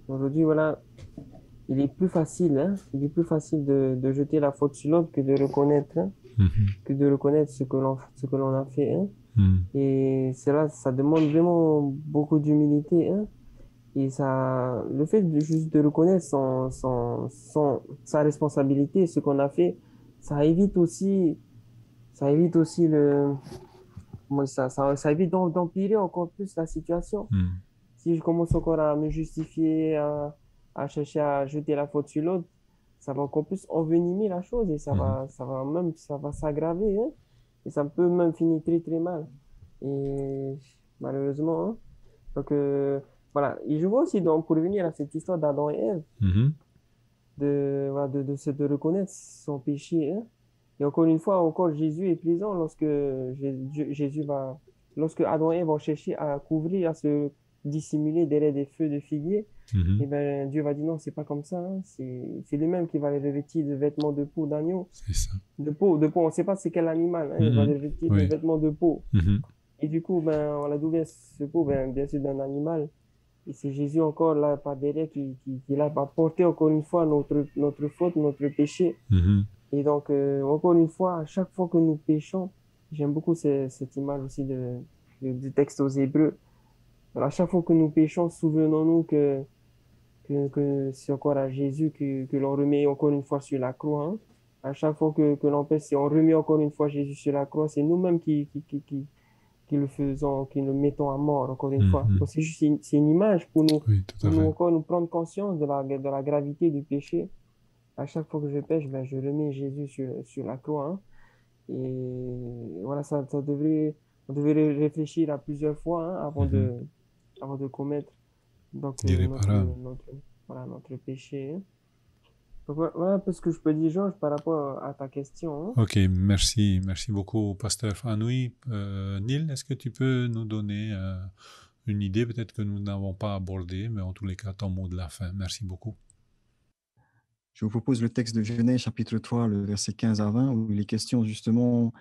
aujourd'hui, voilà, il est plus facile de jeter la faute sur l'autre que de reconnaître, ce que l'on a fait, hein. Et cela, ça demande vraiment beaucoup d'humilité, hein. Et ça, le fait de juste de reconnaître sa responsabilité, ce qu'on a fait, ça évite aussi ça évite d'empirer encore plus la situation. Si je commence encore à me justifier, à chercher à jeter la faute sur l'autre, ça va encore plus envenimer la chose et ça va s'aggraver, hein. Et ça peut même finir très très mal. Et malheureusement, hein. Donc, voilà. Et je vois aussi, donc, pour revenir à cette histoire d'Adam et Ève, de reconnaître son péché, hein. Et encore une fois, encore Jésus est présent lorsque lorsque Adam et Ève vont chercher à couvrir, à se dissimuler derrière des feux de figuier, et ben Dieu va dire non, c'est pas comme ça, hein. C'est lui-même qui va les revêtir de vêtements de peau d'agneau. C'est ça. De peau, on ne sait pas c'est quel animal, hein. Il va les revêtir de vêtements de peau. Et du coup, ben, on a d'où vient ce peau? Ben, bien sûr, d'un animal. Et c'est Jésus encore là, par derrière, qui est là, va porter encore une fois notre faute, notre péché. Et donc, encore une fois, à chaque fois que nous péchons, j'aime beaucoup cette image aussi du texte aux Hébreux. Alors, à chaque fois que nous péchons, souvenons-nous que c'est encore à Jésus que l'on remet encore une fois sur la croix, hein. À chaque fois que l'on pêche, si on remet encore une fois Jésus sur la croix, c'est nous-mêmes qui le faisons, qui le mettons à mort encore une fois. Donc, c'est une image pour nous, encore nous prendre conscience de la gravité du péché. À chaque fois que je pêche, ben, je remets Jésus sur la croix, hein. Et voilà, on devrait réfléchir à plusieurs fois, hein, avant de commettre donc, notre péché, hein. Donc, voilà un peu ce que je peux dire, Georges, par rapport à ta question, hein. Ok, merci beaucoup, Pasteur Fanoui. Neil, est-ce que tu peux nous donner une idée, peut-être que nous n'avons pas abordée, mais en tous les cas, ton mot de la fin. Merci beaucoup. Je vous propose le texte de Genèse, chapitre 3, le verset 15 à 20, où il est question justement,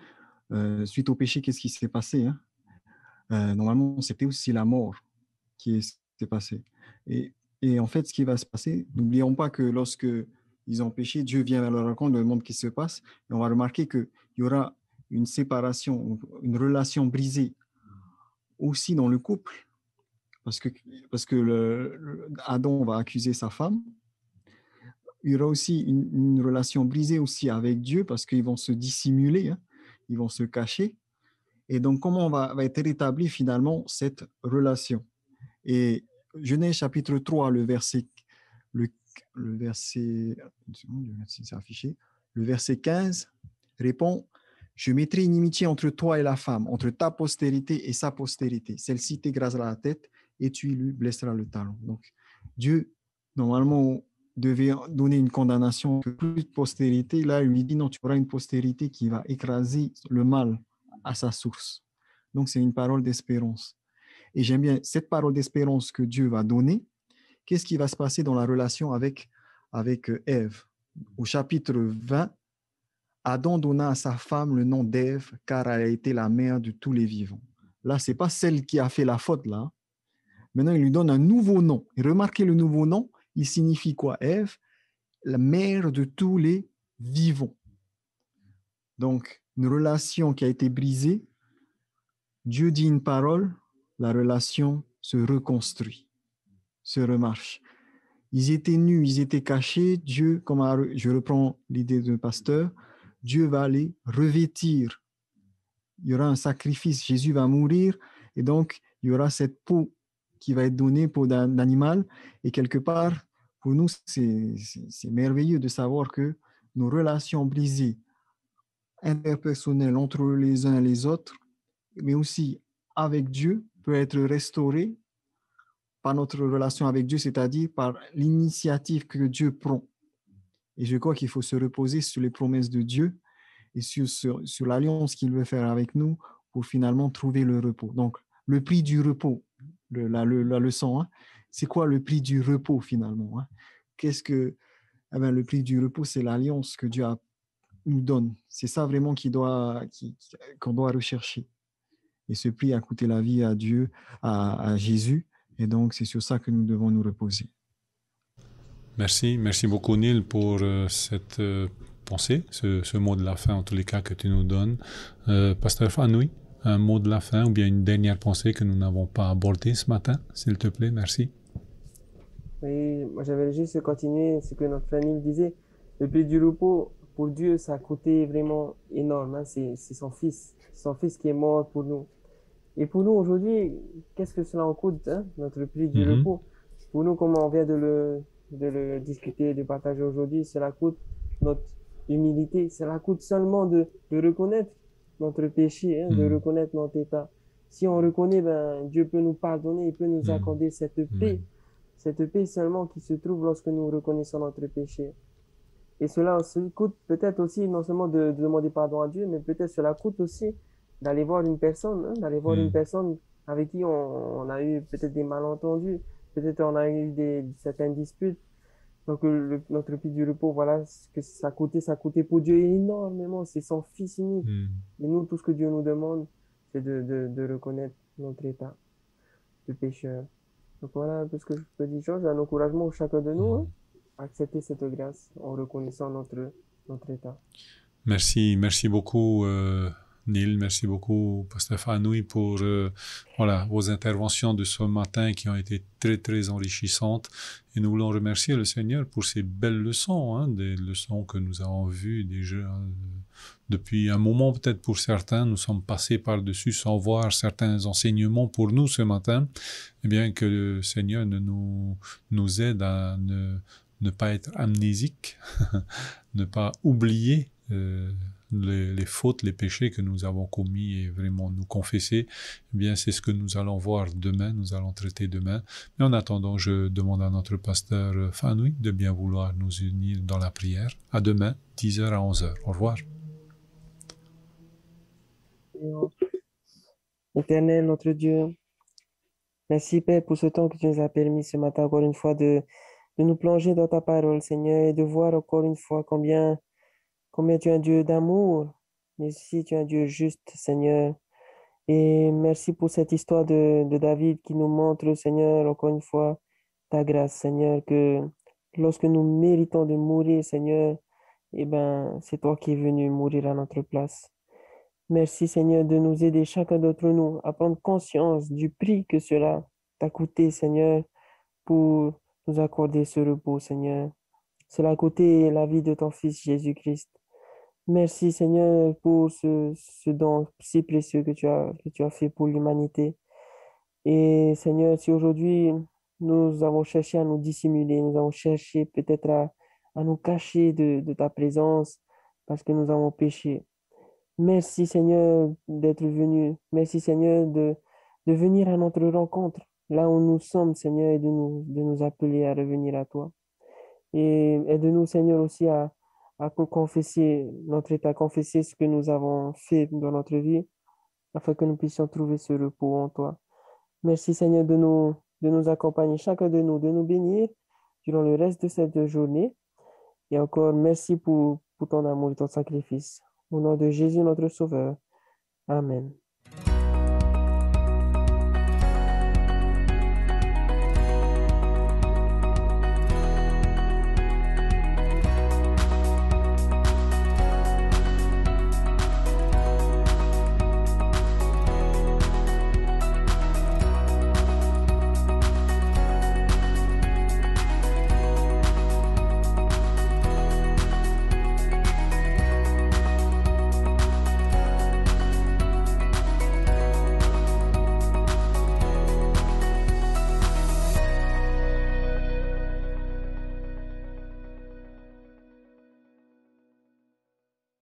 suite au péché, qu'est-ce qui s'est passé, hein? Normalement, c'était aussi la mort qui s'est passée. Et en fait, ce qui va se passer, n'oublions pas que lorsque ils ont péché, Dieu vient à leur rencontre, leur demande ce qui se passe, et on va remarquer qu'il y aura une séparation, une relation brisée aussi dans le couple, parce que Adam va accuser sa femme. Il y aura aussi une relation brisée aussi avec Dieu, parce qu'ils vont se dissimuler, hein, ils vont se cacher. Et donc, comment va être rétablie finalement cette relation? Et Genèse chapitre 3, le verset le verset 15 répond: je mettrai une inimitié entre toi et la femme, entre ta postérité et sa postérité. Celle-ci t'égrasera la tête et tu lui blesseras le talon. Donc, Dieu, normalement, devait donner une condamnation que plus de postérité. Là, il lui dit non, tu auras une postérité qui va écraser le mal à sa source. Donc, c'est une parole d'espérance. Et j'aime bien cette parole d'espérance que Dieu va donner. Qu'est-ce qui va se passer dans la relation avec Ève? Au chapitre 20, Adam donna à sa femme le nom d'Ève, car elle a été la mère de tous les vivants. Là, ce n'est pas celle qui a fait la faute, là. Maintenant, il lui donne un nouveau nom. Et remarquez le nouveau nom, il signifie quoi? Ève, la mère de tous les vivants. Donc, une relation qui a été brisée, Dieu dit une parole, la relation se reconstruit, se remarche. Ils étaient nus, ils étaient cachés. Dieu, comme je reprends l'idée de pasteur, Dieu va les revêtir. Il y aura un sacrifice, Jésus va mourir, et donc il y aura cette peau qui va être donnée, peau d'animal. Et quelque part, pour nous, c'est merveilleux de savoir que nos relations brisées, interpersonnelles entre les uns et les autres, mais aussi avec Dieu, peut être restaurée par notre relation avec Dieu, c'est-à-dire par l'initiative que Dieu prend. Et je crois qu'il faut se reposer sur les promesses de Dieu et sur l'alliance qu'il veut faire avec nous pour finalement trouver le repos. Donc, le prix du repos, la leçon, hein, c'est quoi le prix du repos finalement, hein? Le prix du repos, c'est l'alliance que Dieu nous donne. C'est ça vraiment qu'on doit rechercher. Et ce prix a coûté la vie à Dieu, à Jésus. Et donc, c'est sur ça que nous devons nous reposer. Merci beaucoup Neil pour cette pensée, ce mot de la fin en tous les cas que tu nous donnes. Pasteur Fanoui, un mot de la fin ou bien une dernière pensée que nous n'avons pas abordée ce matin, s'il te plaît, merci. Oui, moi j'avais juste continué ce que notre frère Neil disait. Le prix du repos, pour Dieu, ça a coûté vraiment énorme, hein. C'est son fils qui est mort pour nous. Et pour nous aujourd'hui, qu'est-ce que cela en coûte, hein, notre prix du repos? Pour nous, comme on vient de le discuter, de partager aujourd'hui, cela coûte notre humilité, cela coûte seulement de reconnaître notre péché, hein, de reconnaître notre état. Si on reconnaît, Dieu peut nous pardonner, il peut nous accorder cette paix seulement qui se trouve lorsque nous reconnaissons notre péché. Et cela aussi coûte peut-être aussi non seulement de demander pardon à Dieu, mais peut-être cela coûte aussi d'aller voir une personne, hein, une personne avec qui on a eu peut-être des malentendus, peut-être on a eu certaines disputes. Donc notre prix du repos, voilà ce que ça coûtait pour Dieu énormément, c'est son Fils unique. Et nous, tout ce que Dieu nous demande, c'est de reconnaître notre état de pécheur. Donc voilà un peu ce que je peux dire. J'ai un encouragement au chacun de nous, hein, à accepter cette grâce en reconnaissant notre état. Merci beaucoup Neil, merci beaucoup Pasteur Fanoui pour vos interventions de ce matin qui ont été très très enrichissantes, et nous voulons remercier le Seigneur pour ces belles leçons, hein, des leçons que nous avons vues déjà depuis un moment, peut-être pour certains nous sommes passés par-dessus sans voir certains enseignements pour nous ce matin. Eh bien que le Seigneur nous aide à ne pas être amnésique, ne pas oublier les fautes, les péchés que nous avons commis et vraiment nous confesser. Eh bien, c'est ce que nous allons voir demain, nous allons traiter demain. Mais en attendant, je demande à notre pasteur Fanoui de bien vouloir nous unir dans la prière. À demain, 10h à 11h. Au revoir. Éternel, notre Dieu, merci Père pour ce temps que tu nous as permis ce matin encore une fois de nous plonger dans ta parole, Seigneur, et de voir encore une fois combien tu es un Dieu d'amour, mais aussi tu es un Dieu juste, Seigneur. Et merci pour cette histoire de David qui nous montre, Seigneur, encore une fois, ta grâce, Seigneur, que lorsque nous méritons de mourir, Seigneur, c'est toi qui es venu mourir à notre place. Merci, Seigneur, de nous aider, chacun d'entre nous, à prendre conscience du prix que cela t'a coûté, Seigneur, pour nous accorder ce repos, Seigneur. Cela a coûté la vie de ton Fils Jésus-Christ. Merci Seigneur pour ce don si précieux que tu as fait pour l'humanité. Et Seigneur, si aujourd'hui nous avons cherché à nous dissimuler, nous avons cherché peut-être à nous cacher de ta présence parce que nous avons péché. Merci Seigneur d'être venu. Merci Seigneur de venir à notre rencontre, là où nous sommes Seigneur, et de nous appeler à revenir à toi. Et aide-nous Seigneur aussi à confesser notre état, confesser ce que nous avons fait dans notre vie, afin que nous puissions trouver ce repos en toi. Merci Seigneur de nous accompagner, chacun de nous bénir durant le reste de cette journée. Et encore, merci pour ton amour et ton sacrifice. Au nom de Jésus, notre Sauveur. Amen.